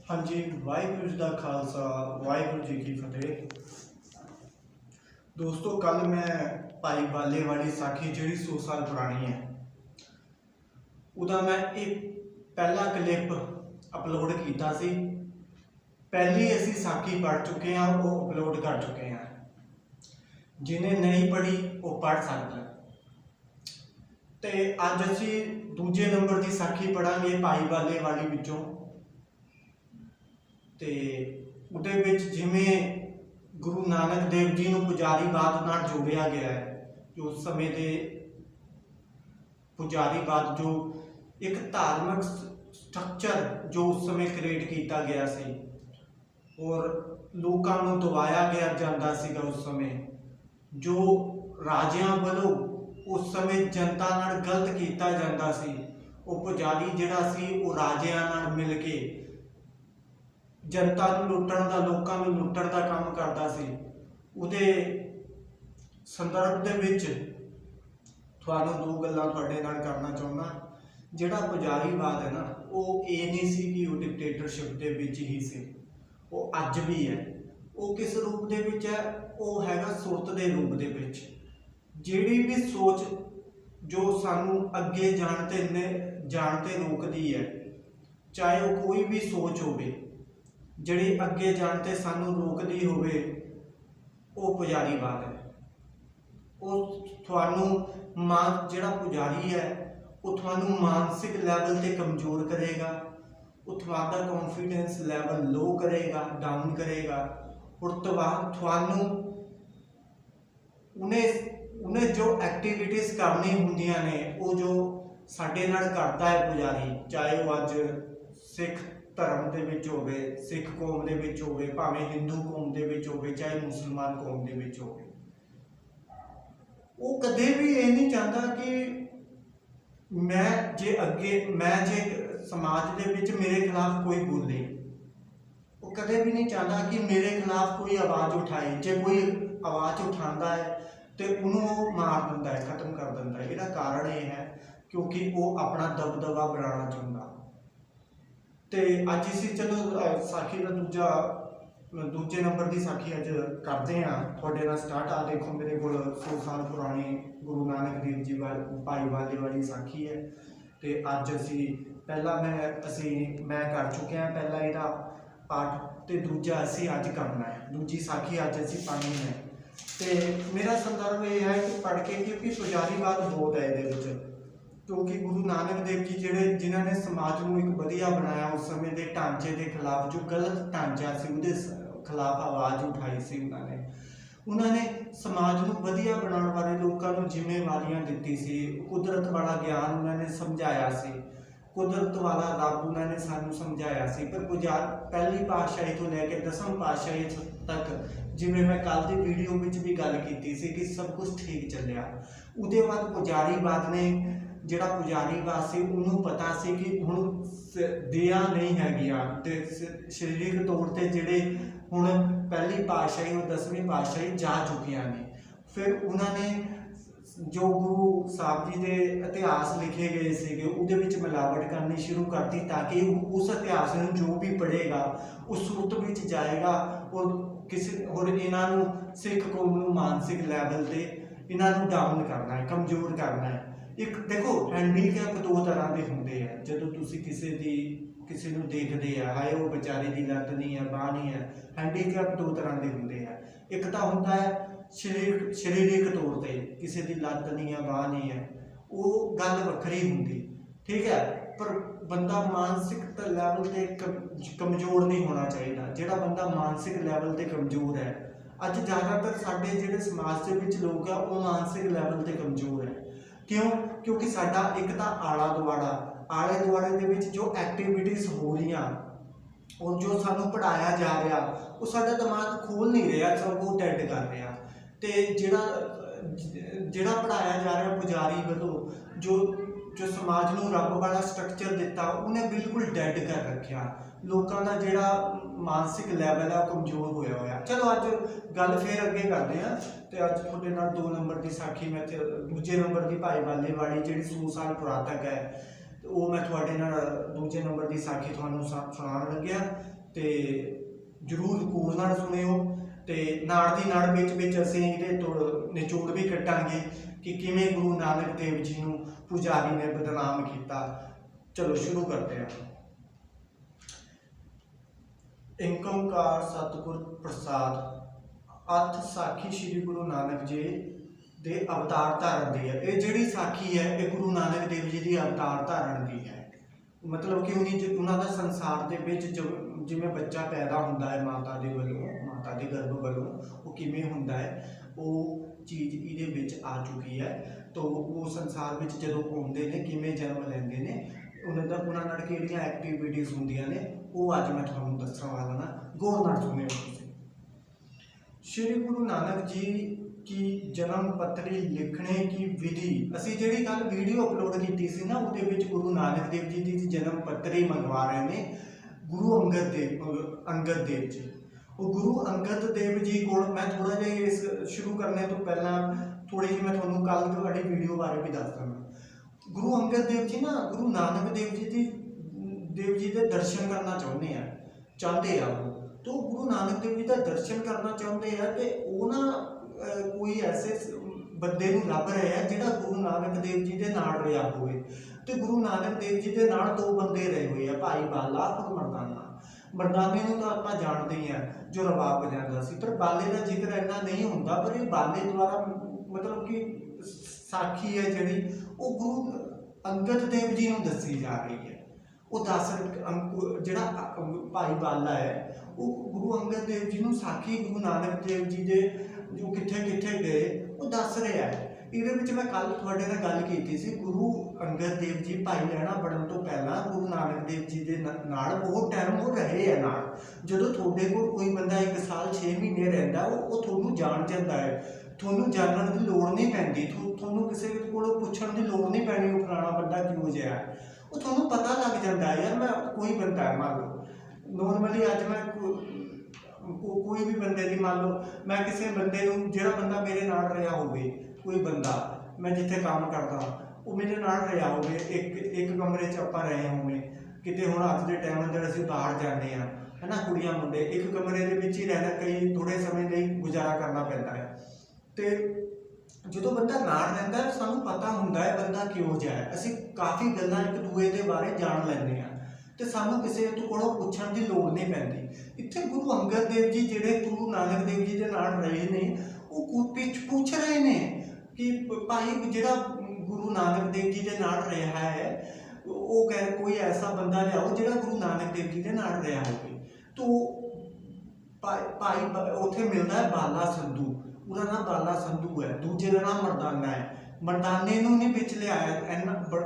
हाँ जी, वाहिगुरू जी का खालसा वाहिगुरू जी की फतेह। दोस्तों, कल मैं भाई बाले वाली साखी जी 100 साल पुरानी है उदा मैं एक पहला क्लिप अपलोड किया सी। पहली असी साखी पढ़ चुके हैं, वो अपलोड कर चुके हैं। जिन्हें नहीं पढ़ी वो पढ़ सकता। तो अज असी दूजे नंबर की साखी पढ़ांगे भाई बाले वाली विचों। ते उहदे विच जिवें गुरु नानक देव जी को पुजारीवाद नाल जोड़िया गया है कि उस समय के पुजारीवाद जो एक धार्मिक स्ट्रक्चर जो उस समय क्रिएट किया गया सी और लोगों को दबाया गया जाता सीगा। उस समय जो राजियां वालों उस समय जनता नाल गलत किया जाता सी, वो पुजारी जिहड़ा सी वो राजियां नाल मिल के जनता को लुट्टण का लोगों को लुट्टण का काम करता सी। उहदे संदर्भ दे विच तुहानूं दो गल्लां तुहाडे नाल करना चाहुंदा। जिहड़ा पुजारीवाद है ना, वो ये नहीं सी कि वो डिक्टेटरशिप दे विच ही सी, वो अज भी है। वो किस रूप दे विच है? वो हैगा सुरत दे रूप दे विच। जिहड़ी भी सोच जो सानूं अगे जाणते रोकदी है, चाहे वो कोई भी सोच होवे जिहड़ी अगे जाणते सानूं रोकदी होवे, वो पुजारीवाद है। वो तुहानूं जिहड़ा पुजारी है वो तुहानूं मानसिक लैवल ते कमज़ोर करेगा, वो तुहाडा कॉन्फिडेंस लैवल लो करेगा, डाउन करेगा। और तुहानूं उन्हें जो एक्टिविटीज़ करनी होंदियां ने, वो जो साडे नाल करता है पुजारी, चाहे वो अज सिख धर्म दे विच होवे, सिख कौम दे विच होवे, भावें हिंदू कौम दे विच होवे, चाहे मुसलमान कौम दे विच होवे, वो कदे भी ये नहीं चाहता कि मैं जे समाज दे विच मेरे खिलाफ कोई बोले। वो कदे भी नहीं चाहता कि मेरे खिलाफ कोई आवाज़ उठाए। जे कोई आवाज़ उठाता है तो उन्होंने मार दिंदा है, खत्म कर दिंदा है। इसका कारण ये है क्योंकि वो अपना दबदबा बनाना चाहता। तो अज असीं चलो साखी का दूजे नंबर की साखी अज करते हैं थोड़े नाल स्टार्ट। आ देखो मेरे को 100 साल पुरानी गुरु नानक देव जी भाई बाले वाली साखी है। तो अज असी पहला मैं कर चुके हैं पहला इहदा पाठ, तो दूजा असी अज करना है। दूजी साखी अज असी पढ़नी है। तो मेरा संदर्भ ये है कि पढ़ के, क्योंकि पुजारीवाद बहुत है ये, क्योंकि गुरु नानक देव जी जिन्होंने समाज को एक वधिया बनाया, उस समय के ढांचे के खिलाफ जो गलत ढांचा से उहदे खिलाफ आवाज़ उठाई सी उन्होंने समाज को वधिया बनाने वाले लोगों को जिम्मेवारियां दी सी। कुदरत वाला ज्ञान उन्होंने समझाया सी, कुदरत वाला रब उन्होंने सानू समझाया सी। पर पहली पातशाही तो लैके 10वीं पातशाही तक, जिमें मैं कल की वीडियो में भी गल की सी कि सब कुछ ठीक चलिया। उहदे बाद पुजारीवाद ने जिहड़ा पुजारीवाद से उन्होंने पता सी कि हुण दियां नहीं हैगियां, ते शरीरिक तौर पर जिहड़े हुण पहली पातशाही और 10वीं पातशाही जा चुकियां ने। फिर उन्होंने जो गुरु साहब जी के इतिहास लिखे गए थे उहदे विच मिलावट करनी शुरू कर दी, ताकि उस इतिहास में जो भी पढ़ेगा उस सुरत में जाएगा और इन्हों सिख कौम को मानसिक लैवल पर इन्हों डाउन करना है, कमज़ोर करना है। एक देखो, हैंडीकैप दो तरह के होंगे है। जो तुसी किसी को देखते हैं, हाए वो बेचारे की लत्त नहीं है, बांह नहीं है। हैंडीकैप दो तरह के होंगे है। एक तो होंदा है शरीरिक तौर पर किसी की लत्त नहीं है, बांह नहीं है, वो गल वक्री होंगी, ठीक है। पर बंदा मानसिक लैवल ते कमज़ोर नहीं होना चाहिए। जिहड़ा बंदा मानसिक लैवल ते कमज़ोर है, अज ज़्यादातर साडे जिहड़े समाज के विच लोग है वो मानसिक लैवल ते कमज़ोर है। क्यों? क्योंकि साडा एक तो आले दुआले दे विच जो एक्टिविटीज़ हो रही और जो सानू पढ़ाया जा रहा, वो साडा दिमाग खोल नहीं रहा, सबको डेड कर रहा। तो जिहड़ा पढ़ाया जा रहा पुजारी वालों जो समाज को रब वाला स्ट्रक्चर दिता, उन्हें बिल्कुल डेड कर रखा। लोगों का जिहड़ा मानसिक लैवल है कमज़ोर होया होया। चलो अज गल फिर अगे करते हैं। तो अज तुहाडे नाल 2 नंबर की साखी मैं दूजे नंबर की भाई बाले वाली जिहड़ी 100 साल पुरातक है, वो मैं तुहाडे नाल दूजे नंबर की साखी तुहानूं सुणाउण लग्गिया। ਤੇ ਜ਼ਰੂਰ ਗੌਰ ਨਾਲ ਸੁਣਿਓ ਤੇ ਨਾੜ ਦੀ ਨਾੜ ਵਿੱਚ ਅਸੀਂ ਇਹਦੇ ਤੋਂ ਨਿਚੋੜ ਵੀ ਕੱਢਾਂਗੇ ਕਿ ਕਿਵੇਂ ਗੁਰੂ ਨਾਨਕ ਦੇਵ ਜੀ ਨੂੰ ਪੁਜਾਰੀ ਨੇ ਬਦਨਾਮ ਕੀਤਾ। ਚਲੋ ਸ਼ੁਰੂ ਕਰਦੇ ਹਾਂ। ਏਕ ਓਂਕਾਰ ਸਤਿਗੁਰ ਪ੍ਰਸਾਦ। ਅੱਠ ਸਾਖੀ श्री गुरु नानक जी ਦੇ ਅਵਤਾਰ ਧਾਰਨ ਦੀ ਹੈ। ਇਹ ਜਿਹੜੀ ਸਾਖੀ ਹੈ ਇਹ ਗੁਰੂ ਨਾਨਕ ਦੇਵ ਜੀ ਦੀ ਅਵਤਾਰ ਧਾਰਨ ਦੀ ਹੈ। ਮਤਲਬ ਕਿ ਉਹਨਾਂ ਦਾ ਸੰਸਾਰ ਦੇ ਵਿੱਚ ਜਿਵੇਂ ਬੱਚਾ ਪੈਦਾ ਹੁੰਦਾ ਹੈ ਮਾਤਾ ਦੇ ਵੱਲੋਂ, ਮਾਤਾ ਦੇ ਗਰਭ ਵੱਲੋਂ, ਉਹ ਕਿਵੇਂ ਹੁੰਦਾ ਹੈ ਉਹ ਚੀਜ਼ ਇਹਦੇ ਵਿੱਚ ਆ ਚੁੱਕੀ ਹੈ। ਤਾਂ ਉਹ ਸੰਸਾਰ ਵਿੱਚ ਜਦੋਂ ਆਉਂਦੇ ਨੇ ਕਿਵੇਂ ਜਨਮ ਲੈਂਦੇ ਨੇ, ਉਹਨਾਂ ਨਾਲ ਕਿਹੜੀਆਂ ਐਕਟੀਵਿਟੀਜ਼ ਹੁੰਦੀਆਂ ਨੇ, ਉਹ ਅੱਜ ਮੈਂ ਤੁਹਾਨੂੰ ਦੱਸਣ ਵਾਲਾ ਨਾ। ਗੌਰ ਨਾਲ ਸੁਣਿਓ ਤੁਸੀਂ। श्री गुरु नानक जी की जन्म पत्री लिखने की विधि, असी जिहड़ी कल वीडियो अपलोड की सी ना, उहदे विच गुरु नानक देव जी की जन्म पत्री मंगवा रहे हैं गुरु अंगद देव जी। वो गुरु अंगद देव जी को मैं थोड़ा जिहा इस शुरू करने तो पहला थोड़ी जी मैं तुहानूं कल तुहाडी वीडियो बारे भी दस देवां। गुरु अंगद देव जी ना गुरु नानक देव जी के दर्शन करना चाहते हैं वो। तो गुरु नानक देव जी का दर्शन करना चाहते हैं तो वो ना कोई ऐसे बंदे नूं लभ रहे हैं जिहड़ा गुरु नानक देव जी के नाल रहा होवे। तो गुरु नानक देव जी के नाल दो बंदे रहे हुए हैं, भाई बाला और मरदाना। मरदाने नूं तो आपां जानते हैं जो रबाब बजांदा सी, पर बाले का जिक्र इन्ना नहीं होंदा। पर ये बाले द्वारा मतलब कि साखी है जिहड़ी वो गुरु अंगद देव जी नूं दसी जा रही है। वो दस जिहड़ा भाई बाला है वो गुरु अंगद देव जी नूं साखी गुरु नानक देव जी दे जो कित्थे कित्थे गए वो दस रहा है। ਇਹਦੇ ਵਿੱਚ मैं कल ਤੁਹਾਡੇ ਨਾਲ ਗੱਲ ਕੀਤੀ ਸੀ। गुरु अंगद देव जी भाई लैणा बनन तो पहला गुरु नानक देव जी के नाल बहुत टाइम वो रहे है नाल। ਜਦੋਂ ਤੁਹਾਡੇ ਕੋਲ कोई बंदा 1 साल 6 महीने रहता वो ਤੁਹਾਨੂੰ जान ਜਾਂਦਾ है, ਤੁਹਾਨੂੰ जानने की लोड़ नहीं पैंदी, ਤੁਹਾਨੂੰ ਕਿਸੇ ਕੋਲੋਂ ਪੁੱਛਣ ਦੀ ਲੋੜ नहीं पैनी वो फलाना बंदा किहो जिहा है। वो ਤੁਹਾਨੂੰ पता लग जाता है। यार मैं कोई बंदा है मान लो नॉर्मली अज मैं कोई भी बंदे की मान लो मैं किसी बंदे जो बंदा मेरे नाल रहा होवे, कोई बंदा मैं जिथे काम करता वो मेरे नाल रहा होवे, एक कमरे च आपां रहे होवे किते। हुण अज दे टाइम अंदर असीं बाहर जाते हैं है ना, कुड़ियां मुंडे एक कमरे दे विच ही रहना, कई थोड़े समय लई गुजारा करना पैंदा है। तो जो बंदा नाल रहिंदा सानूं पता हुंदा है बंदा किहो जिहा है, असीं काफ़ी गल्लां एक दूए दे बारे जान लैंदे हां तो सानू किसी कोलों पुछण की लोड़ नहीं पैंदी। इत्थे गुरु अंगद देव जी जिहड़े गुरु नानक देव जी के नाल रहे ने वो पूछ रहे ने कि भाई जिहड़ा गुरु नानक देव जी के नाल रहा है वो कह कोई ऐसा बंदा लियाओ जिहड़ा गुरु नानक देव जी के नाल रहा होवे। तो भाई उत्थे मिलता है बाला संधू, उसका नाम बाला संधू है, दूजे का नाम मरदाना है। मरदाने नूं नहीं विच लियाया,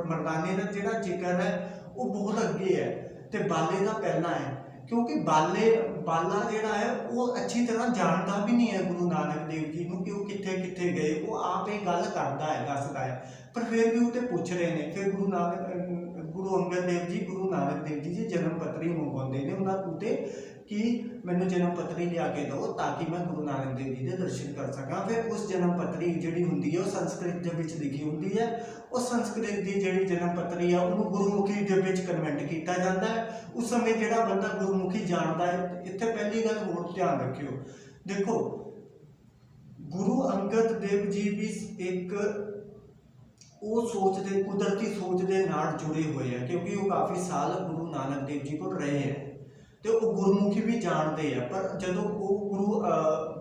मरदाने का जिहड़ा जिक्र है वो बहुत अगे है तो बाले का पहला है, क्योंकि बाला जिहड़ा है वो अच्छी तरह जानता भी नहीं है गुरु नानक देव जी को कि वो कित्थे कित्थे गए। वो आप ये गल करता है दसदा है, पर फिर भी वो पूछ रहे हैं। फिर गुरु अंगद देव जी गुरु नानक देव जी जन्म पत्री मंगवाते हैं उन्होंने उत्ते कि मैनूं जन्म पत्री लिया के दो ताकि मैं गुरु नानक देव जी के दर्शन कर सकां। फिर उस जन्म पत्री जिहड़ी हुंदी है वो संस्कृत दे विच लिखी हुंदी है। उस संस्कृत की जिहड़ी जन्म पत्री है उन्होंने गुरुमुखी दे विच कन्वेंट किया जाता है। उस समय जिहड़ा बंदा गुरुमुखी जानता है, इत्थे पहली गल होर ध्यान रखियो, देखो गुरु अंगद देव जी भी एक वो सोच दे कुदरती सोच के नाल जुड़े हुए हैं, क्योंकि वो काफ़ी साल गुरु नानक देव जी को रहे हैं तो वो गुरमुखी भी जानते हैं। पर जदों वो गुरु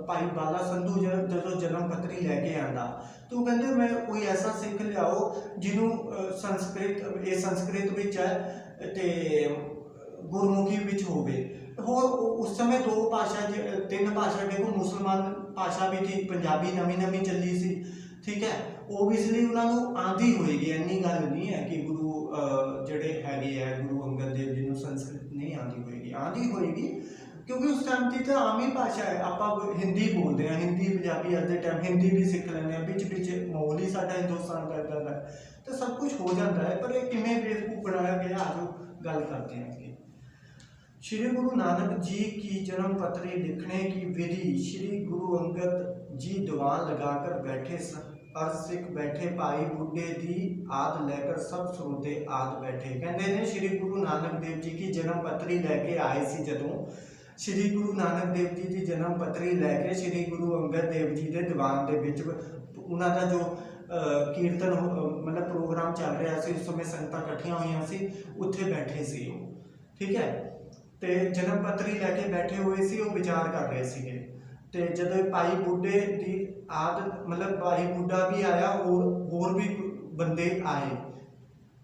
भाई बाला संधू जो जन्म पत्री लैके आंदा तो वो कहते मैं कोई ऐसा सिख लियाओ जिन्हों संस्कृत विच है तो गुरमुखी विच होवे। होर उस समय 2 भाषा 3 भाषा देखो, मुसलमान भाषा भी थी, पंजाबी नवीं चली सी, ठीक है। ओबीयसली उन्होंने आंधी होएगी, इन्नी गल नहीं है कि गुरु जिहड़े हैगे है गुरु अंगद देव जी को संस्कृत नहीं आंधी होएगी क्योंकि उस टाइम की तो आम ही भाषा है। आप हिंदी बोलते हैं, हिंदी पंजाबी अज के टाइम हिंदी भी सीख लें, बिच माहौल ही साडा हिंदुस्तान का इदां दा तो सब कुछ हो जाता है। पर यह किवें बेवकूफ बनाया गया, आज गल करते हैं। श्री गुरु नानक जी की जन्म पत्री लिखने की विधि। श्री गुरु अंगद जी दीवान लगाकर बैठे और सिख बैठे पाई बुढ़े दी आद लैकर सब श्रोते आद बैठे। कहते ने श्री गुरु नानक देव जी की जन्म पत्री लैके आए सी जदों श्री गुरु नानक देव जी की जन्म पत्री लैके श्री गुरु अंगद देव जी के दीवान के विच उन्हां दा जो कीर्तन मतलब प्रोग्राम चल रहा सी उस समय संगतां इकट्ठियां होईयां सी उत्थे बैठे सी वो, ठीक है। तो जन्म पत्री लैके बैठे हुए सी वो विचार कर रहे थे। तो जब भाई बुढ़े की आद मतलब भाई बुढ़ा भी आया और होर भी बंदे आए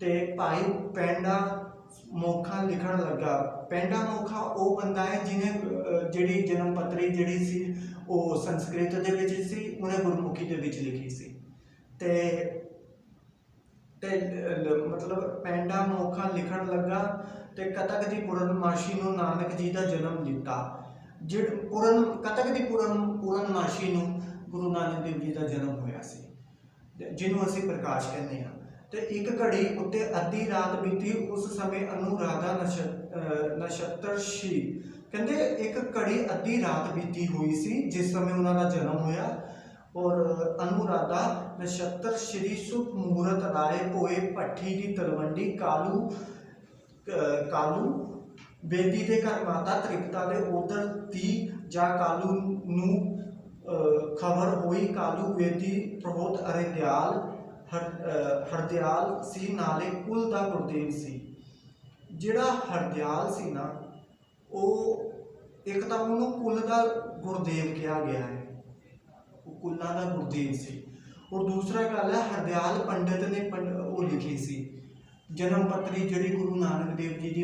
तो भाई पेंडा मोखा लिखण लगा। पेंडा मोखा वो बंदा है जिन्हें जिहड़ी जन्म पत्री जिहड़ी सी वो संस्कृत दे विच सी उन्हें गुरमुखी दे विच लिखी सी। ते मतलब पेंडा मोखा लिखण लगा तो कतक की पूर्णमाशी नूं नानक जी का जन्म दिता। कतक की पूर्णमाशी नूं गुरु नानक देव जी का जन्म होया सी जिन्हों असीं प्रकाश कहते हैं। तो एक घड़ी उत्ते अद्धी रात बीती उस समय अनुराधा नक्षत्र सी कहते एक घड़ी अद्धी रात बीती हुई सी जिस समय उन्होंने जन्म होया और अनुराधा नक्षत्र श्री शुभ मुहूर्त राय पोए भट्ठी की तलवंडी कालू बेदी के घर माता त्रिपता के उधर दी जा कालू नू खबर हुई। कालू बेदी बहुत हरदयाल सी नाले कुल दा गुरदेव सी। जिहड़ा हरदयाल सी ना वो एक तो उन्होंने कुल दा गुरदेव कहा गया है, कुल्ला दा गुरदेव सी। और दूसरा गल है हरदयाल पंडित ने वो लिखी सी जन्म पत्री जिहड़ी गुरु नानक देव जी की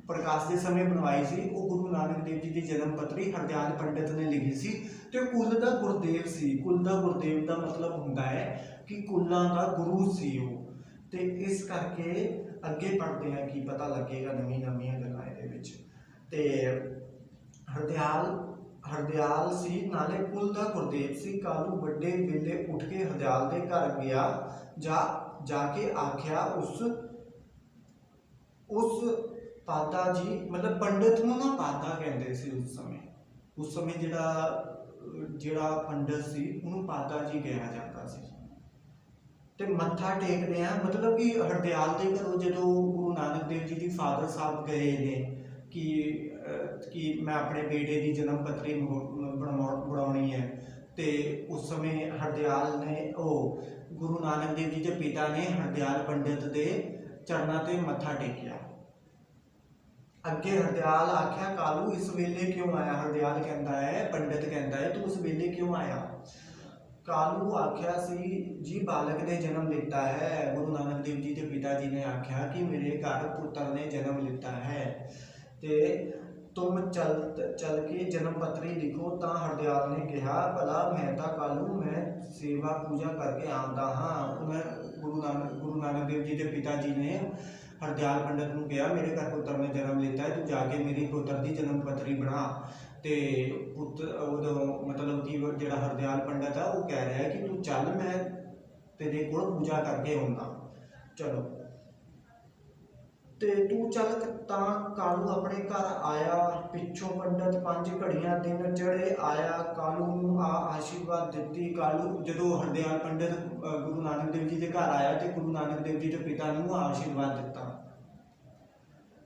प्रकाश के समय बनवाई सी वो गुरु नानक देव जी की जन्म पत्री हरदयाल पंडित ने लिखी सी। तो कुल का गुरदेव सी। कुल का गुरदेव का मतलब होंदा है कि कुलों का गुरु सी वो। तो इस करके अगे पढ़ते हैं कि पता लगेगा नवी नवी गल्लां इहदे विच। ते हरदयाल सी नाले कुल का गुरदेव सी। कालू बड़े वेले उठ के हरदयाल के घर गया जाके आख्या उस पादा जी मतलब पंडित नूं ना पादा कहते सी उस समय जिहड़ा पंडित सी उन्होंने पादा जी कहा जाता सी। ते मत्था टेकदे हैं मतलब कि हरदयाल के घरों जो गुरु नानक देव जी की फादर साहब गए ने कि मैं अपने बेटे की जन्म पत्री बनानी है। तो उस समय हरदयाल ने गुरु नानक देव जी के पिता ने हरदयाल पंडित के चरणों ते मत्था टेकिया। अगे हरदयाल आख्या कालू इस वेले क्यों आया। हरदयाल कहता है पंडित कहता है तू उस वेले क्यों आया। कालू आख्या सी जी बालक ने जन्म लिता है। गुरु नानक देव जी के पिताजी ने आख्या कि मेरे घर पुत्र ने जन्म लिता है ते तुम चल के जन्म पत्री लिखो। तो हरदयाल ने कहा भला मैं तो कालू मैं सेवा पूजा करके आता हाँ। उन्हें गुरु नानक देव जी के पिताजी ने हरदयाल पंडित को कहा मेरे घर पुत्र ने जन्म लिता है तू जाके मेरी पुत्र की जन्म पत्री बना। तो पुत्र उदों मतलब कि जो हरदयाल पंडित है वो कह रहा है कि तू चल मैं तेरे को पूजा करके आऊँगा। चलो तो तू चल। कालू अपने घर आया पिछों पंडित 5 घड़ियां दिन चढ़े आया। कालू नूं आशीर्वाद दिती। कालू जो हरदयाल पंडित गुरु नानक देव जी के घर आया तो गुरु नानक देव जी के पिता नूं आशीर्वाद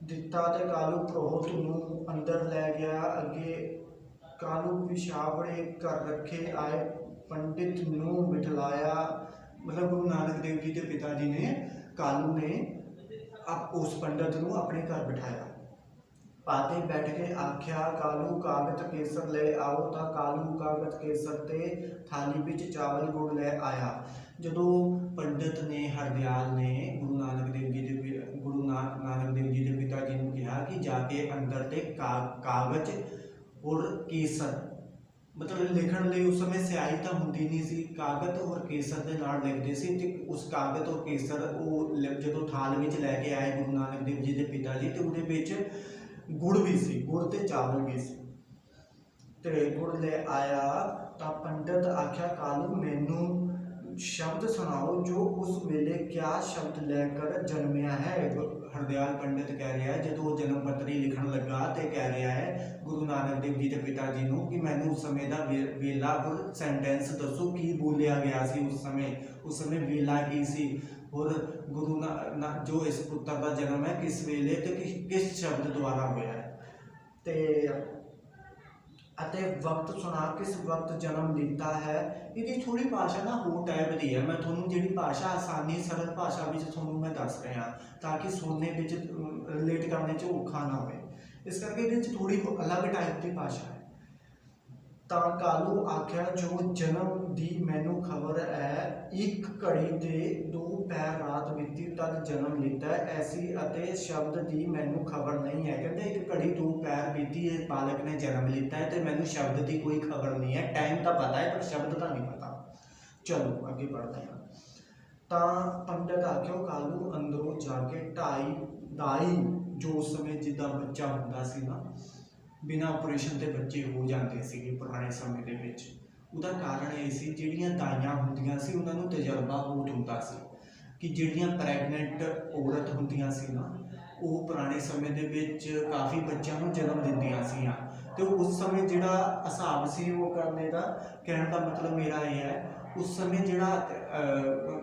दिता ते कालू प्रोहत नूं अंदर लै गया। अगे कालू पिछावड़े कर रखे आए पंडित नूं बिठलाया। मतलब गुरु नानक देव जी के पिताजी ने कालू ने उस पंडित नूं अपने घर बिठाया। पाते बैठ के आख्या कालू कागत केसर ले आओ। तो कालू कागत केसर ते थाली विच चावल गुड़ ले आया। जो पंडित ने हरदयाल ने गुरु नानक देव जी के पिताजी ने कहा कि जाके अंदर ते कागज और केसर मतलब लिखण लई उस समय स्याही तो होंदी नहीं सी कागज और केसर के नाल लिखते सी। ते उस कागज और केसर वो जो थाल विच लैके आए गुरु नानक देव जी के पिताजी तो उहदे विच गुड़ भी सी गुड़ ते चावल भी सी। तो गुड़ ले आया तो पंडित आख्या कालू मैनू शब्द सुनाओ जो उस वेले क्या शब्द लैकर जन्मिया है। हरदयाल पंडित कह रहा है जो जन्म पत्री लिखण लगा तो कह रहा है गुरु नानक देव जी के पिता जी को कि मैनू उस समय का वेला और सेंटेंस दसो की बोलिया गया सी उस समय वेला की सी और गुरु जो इस पुत्र का जन्म है किस वेले तो किस शब्द द्वारा होया है तो वक्त सुना किस वक्त जन्म लीता है। ये थोड़ी भाषा ना हो टाइप की है, मैं थोड़ी जी भाषा आसानी सरल भाषा में थोड़ा मैं दस रहा ताकि सुनने रिलेट करने औखा ना हो, इस करके ये थोड़ी अलग टाइप की भाषा है। ता कालू आख्या जो जन्म दी मैनू खबर है एक घड़ी दे दो पैर रात बीती तक जन्म लीता है ऐसी अते शब्द दी मैनू खबर नहीं है। कहते एक घड़ी दो पैर बीती है बालक ने जन्म लीता है तो मैनू शब्द की कोई खबर नहीं है, टाइम तो पता है पर शब्द का नहीं पता। चलो आगे बढ़ते हैं। ता पंडित आख्यो कालू अंदरों जाके दाई जो उस समय जिदा बच्चा होंदा सी ना बिना ऑपरेशन के बच्चे हो जाते थे पुराने समय के विच, उहदा कारण ये सी जिहड़ियां दाइयां हुंदियां सी उन्हां नूं तजर्बा बहुत हुंदा सी कि जिहड़ियां प्रैगनेंट औरत हुंदियां सी ना वो पुराने समय के विच काफ़ी बच्चों को जन्म दिंदियां सीआं तो उस समय जिहड़ा हिसाब सी वो करने का कहने का मतलब मेरा ये है उस समय जिहड़ा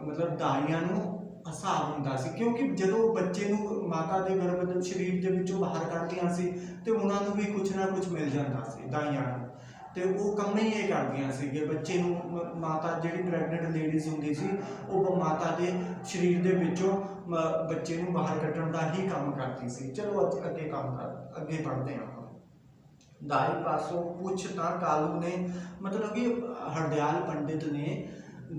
मतलब दाइयां नूं हिसाब हुंदा सी क्योंकि जो बच्चे नूं माता के गर्भ शरीर के विचों बाहर कढ़दियां सी तो उन्होंने भी कुछ ना कुछ मिल जाता सी दाइयां नूं तो वो कम ही ये करदियां सी कि बच्चे नूं माता जिहड़ी प्रैगनेंट लेडीज़ हुंदी सी वो माता के शरीर के विचों बच्चे नूं बाहर कढ़ण का ही काम करती सी। चलो अगे पढ़ते हैं। दाई पासों पुछ तां कालू ने मतलब कि हरदयाल पंडित ने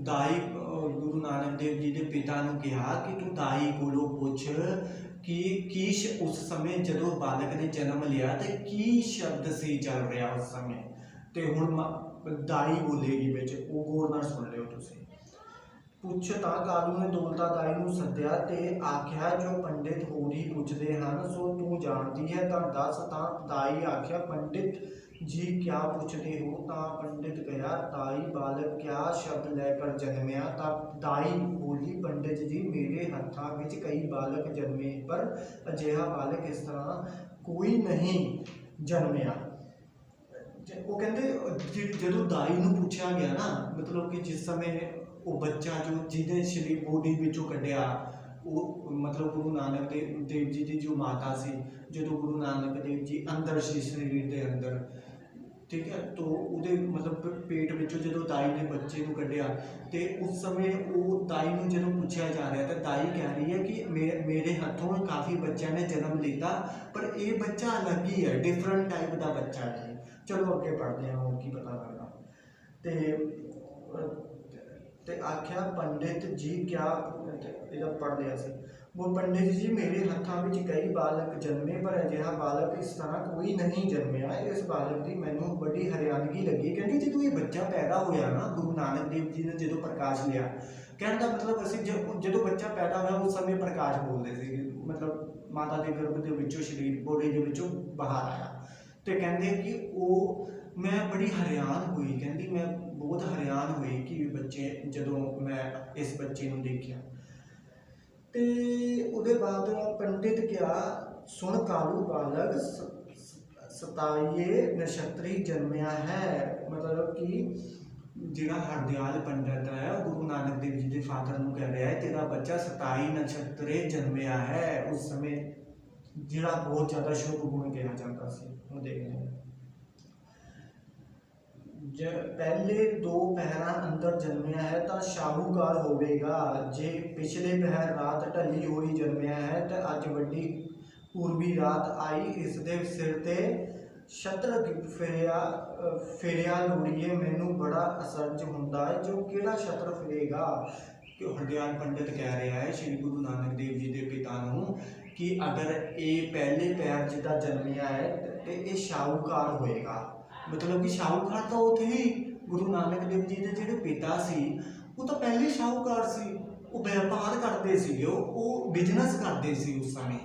दाई गुरु नानक देव जी के पिता ने कहा कि तू दाई कोलों पुछ कि उस समय जो बालक ने जन्म लिया तो की शब्द से चल रहा उस समय तो हुण दाई बोलेगी बिच वो गौर नाल सुन लियो तुसीं। पुछ तां कालू ने दौलता दाई नूं सद्दिया ते आख्या जो पंडित होर ही पुछदे हन सो तू जानती है तां दस। तां दाई आख्या पंडित जी क्या पूछते हो। ता पंडित कहा दाई बालक क्या शब्द लैकर जन्मिया। ता दाई बोली पंडित जी मेरे हत्थां विच कई बालक जन्मे पर अजिहा बालक इस तरह कोई नहीं जन्मिया। वो कहते जो दाई नूं पूछा गया ना मतलब कि जिस समय वो बच्चा जो जिहदे शरीर बॉडी विचों कढ़िया वो मतलब गुरु नानक देव जी की जो माता सी जो गुरु नानक देव जी अंदर सी शरीर के अंदर ठीक है तो उहदे मतलब पेट विचों जो दाई ने बच्चे को कढ़िया तो उस समय वो दाई नूं जदों पूछा जा रहा तो दाई कह रही है कि मेरे हथों काफ़ी बच्चों ने जन्म लिया पर यह बच्चा अलग ही है डिफरेंट टाइप का बच्चा है। चलो अगे पढ़ते हैं और की पता लगता ते आख्या पंडित जी क्या पढ़ लिया सी वो पंडित जी मेरे हत्थां विच कई बालक जन्मे पर अजिहा बालक इस तरह कोई नहीं जन्मिया। इस बालक की मैनू बड़ी हैरानगी लगी क्योंकि जो ये बच्चा पैदा होया ना गुरु नानक देव जी ने जो प्रकाश लिया कहने का मतलब असीं जो बच्चा पैदा होया उस समय प्रकाश बोलते थे मतलब माता के गर्भ के विचों शरीर बॉडी के विचों बाहर आया तो कहते कि वो मैं बड़ी हैरान हुई कहती मैं बहुत हैरान हुई कि बच्चे जो मैं इस बच्चे को देखा तो उसके बाद पंडित क्या सुन कालू बालक सताइए नक्षत्री जन्मिया है। मतलब कि जिहड़ा हरदयाल पंडित है गुरु नानक देव जी के फादर को कह रहा है तेरा बच्चा 27 नक्षत्रे जन्मिया है। उस समय जिहड़ा बहुत ज़्यादा शुभ गुण कहा जाता सी वो देखते हैं। पहले दो पहरा अंदर जन्मिया है तो शाहूकार होवेगा जे पिछले पहर रात ढली हुई जन्मिया है तो अज वड्डी पूर्वी रात आई इसके सिर ते छत्र फिरिया लोड़िए मैनू बड़ा असरज हुंदा है जो केड़ा छत्र फिरेगा। हरदयाल पंडित कह रहा है श्री गुरु नानक देव जी के पिता को कि अगर ये पहले पैर जिदा जन्मिया है तो ये शाहूकार होएगा। मतलब कि शाहूकार तो वो थे ही गुरु नानक देव जी के जो पिता सी वो तो पहले शाहूकार सी वो व्यापार करते सी वो बिजनेस करते सी उस समय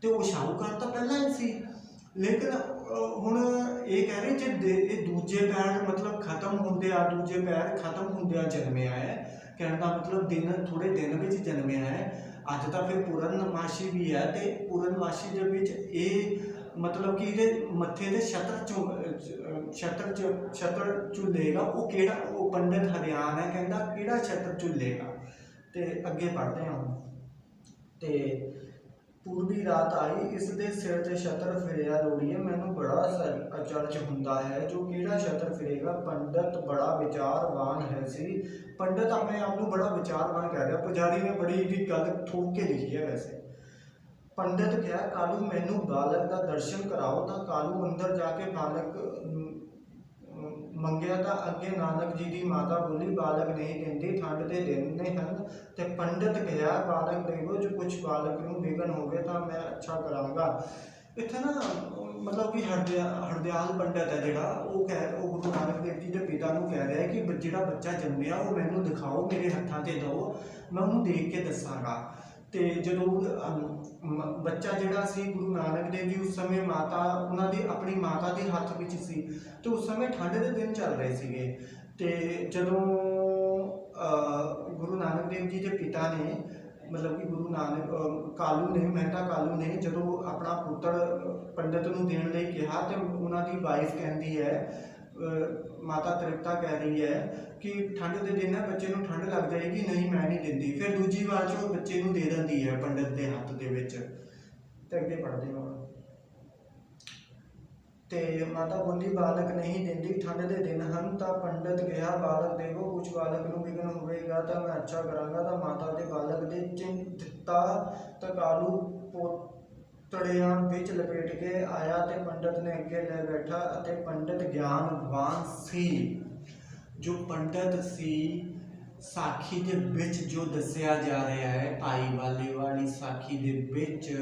तो वो शाहूकार तो पहला ही सी लेकिन ਹੁਣ ਇਹ ਕਹਿ ਰਹੇ ਜੇ ਇਹ ਦੂਜੇ ਪੈਰ ਮਤਲਬ ਖਤਮ ਹੁੰਦੇ ਆ, ਦੂਜੇ ਪੈਰ ਖਤਮ ਹੁੰਦਿਆਂ ਜਨਮਿਆ ਹੈ। ਕਹਿਣ ਦਾ ਮਤਲਬ ਦਿਨ ਥੋੜੇ ਦਿਨ ਵਿੱਚ ਜਨਮਿਆ ਹੈ। ਅੱਜ ਤਾਂ ਫਿਰ ਪੂਰਨਮਾਸ਼ੀ ਵੀ ਹੈ, ਤੇ ਪੂਰਨਮਾਸ਼ੀ ਦੇ ਵਿੱਚ ਇਹ ਮਤਲਬ ਕਿ ਇਹਦੇ ਮੱਥੇ ਦੇ ਛਤਰ ਝੁੱਲੇਗਾ। ਉਹ ਕਿਹੜਾ, ਉਹ ਪੰਡਿਤ ਹਰਿਆਣ ਹੈ, ਕਹਿੰਦਾ ਕਿਹੜਾ ਛਤਰ ਝੁੱਲੇਗਾ। ਤੇ ਅੱਗੇ ਪੜ੍ਹਦੇ ਹਾਂ। ਤੇ ਪੂਰਬੀ ਰਾਤ ਆਈ, ਇਸ ਦੇ ਸਿਰ ਤੇ ਛਤਰ ਫਿਰਿਆ ਲੋੜੀਏ। ਮੈਨੂੰ ਬੜਾ ਅਚਰਜ ਹੁੰਦਾ ਹੈ, ਜੋ ਕਿਹੜਾ ਛਤਰ ਫਿਰੇਗਾ। ਪੰਡਤ ਬੜਾ ਵਿਚਾਰਵਾਨ ਹੈ ਸੀ। ਪੰਡਤ ਆਪਣੇ ਆਪ ਨੂੰ ਬੜਾ ਵਿਚਾਰਵਾਨ ਕਹਿ ਰਿਹਾ। ਪੁਜਾਰੀ ਨੇ ਬੜੀ ਇਹਦੀ ਗੱਲ ਠੋਕ ਕੇ ਲਿਖੀ ਹੈ ਵੈਸੇ। ਪੰਡਤ ਕਿਹਾ, ਕਾਲੂ ਮੈਨੂੰ ਬਾਲਕ ਦਾ ਦਰਸ਼ਨ ਕਰਾਓ। ਤਾਂ ਕਾਲੂ ਅੰਦਰ ਜਾ ਕੇ ਬਾਲਕ ਮੰਗਿਆ। ਤਾਂ ਅੱਗੇ ਨਾਨਕ ਜੀ ਦੀ ਮਾਤਾ ਬੋਲੀ, ਬਾਲਕ ਨਹੀਂ ਦਿੰਦੀ, ਠੰਡ ਦੇ ਦਿਨ ਨੇ ਹਨ। ਤੇ ਪੰਡਤ ਕਿਹਾ, ਬਾਲਕ ਦੇਵੋ, ਜੋ ਕੁਛ ਬਾਲਕ ਨੂੰ ਵਿਘਨ ਹੋਵੇ ਤਾਂ ਮੈਂ ਅੱਛਾ ਕਰਾਂਗਾ। ਇੱਥੇ ਨਾ ਮਤਲਬ ਕਿ ਹਰਦਿਆਲ ਪੰਡਤ ਹੈ ਜਿਹੜਾ, ਉਹ ਗੁਰੂ ਨਾਨਕ ਦੇਵ ਜੀ ਦੇ ਪਿਤਾ ਨੂੰ ਕਹਿ ਰਿਹਾ ਕਿ ਜਿਹੜਾ ਬੱਚਾ ਜੰਮਿਆ ਉਹ ਮੈਨੂੰ ਦਿਖਾਓ, ਮੇਰੇ ਹੱਥਾਂ 'ਤੇ ਦਿਓ, ਮੈਂ ਉਹਨੂੰ ਦੇਖ ਕੇ ਦੱਸਾਂਗਾ। ਤੇ ਜਦੋਂ ਬੱਚਾ ਜਿਹੜਾ ਸੀ ਗੁਰੂ ਨਾਨਕ ਦੇਵ ਜੀ ਉਸ ਸਮੇਂ ਮਾਤਾ ਉਹਨਾਂ ਦੀ ਆਪਣੀ ਮਾਤਾ ਦੇ ਹੱਥ ਵਿੱਚ ਸੀ। ਤੇ ਉਸ ਸਮੇਂ ਠੰਡ ਦੇ ਦਿਨ ਚੱਲ ਰਹੇ ਸੀਗੇ। ਤੇ ਜਦੋਂ ਗੁਰੂ ਨਾਨਕ ਦੇਵ ਜੀ ਦੇ ਪਿਤਾ ਨੇ ਮਤਲਬ ਕਿ ਗੁਰੂ ਨਾਨਕ ਕਾਲੂ ਨੇ, ਮਹਿਤਾ ਕਾਲੂ ਨੇ ਜਦੋਂ ਆਪਣਾ ਪੁੱਤਰ ਪੰਡਿਤ ਨੂੰ ਦੇਣ ਲਈ ਕਿਹਾ, ਤੇ ਉਹਨਾਂ ਦੀ ਵਾਈਫ ਕਹਿੰਦੀ ਹੈ, ਮਾਤਾ ਤ੍ਰਿਪਤਾ ਕਹਿ ਰਹੀ ਹੈ ਕਿ ਠੰਡ ਦੇ ਦਿਨ ਹੈ, ਬੱਚੇ ਨੂੰ ਠੰਡ ਲੱਗ ਜਾਏਗੀ, ਨਹੀਂ ਮੈਂ ਨਹੀਂ ਦਿੰਦੀ। ਫਿਰ ਦੂਜੀ ਵਾਰ 'ਚ ਉਹ ਬੱਚੇ ਨੂੰ ਦੇ ਦਿੰਦੀ ਹੈ ਪੰਡਿਤ ਦੇ ਹੱਥ ਦੇ ਵਿੱਚ। ਤੇ ਅੱਗੇ ਪੜ੍ਹਦੇ ਹਾਂ। ਤੇ ਮਾਤਾ ਬੋਲੀ, ਬਾਲਕ ਨਹੀਂ ਦਿੰਦੀ, ਠੰਡ ਦੇ ਦਿਨ ਹਨ। ਤਾਂ ਪੰਡਤ ਕਿਹਾ, ਬਾਲਕ ਦੇਵੋ, ਕੁਛ ਬਾਲਕ ਨੂੰ ਵਿਘਨ ਹੋਵੇਗਾ ਤਾਂ ਮੈਂ ਅੱਛਾ ਕਰਾਂਗਾ। ਤਾਂ ਮਾਤਾ ਦੇ ਬਾਲਕ ਦੇ ਚਿੰਨ ਦਿੱਤਾ। ਤਾਂ ਕਾਲੂ ਪੋਤੜਿਆਂ ਵਿੱਚ ਲਪੇਟ ਕੇ ਆਇਆ ਤੇ ਪੰਡਤ ਨੇ ਅੱਗੇ ਲੈ ਬੈਠਾ। ਅਤੇ ਪੰਡਤ ਗਿਆਨਵਾਨ ਸੀ। ਜੋ ਪੰਡਤ ਸੀ, ਸਾਖੀ ਦੇ ਵਿੱਚ ਜੋ ਦੱਸਿਆ ਜਾ ਰਿਹਾ ਹੈ, ਭਾਈ ਵਾਲੇ ਵਾਲੀ ਸਾਖੀ ਦੇ ਵਿੱਚ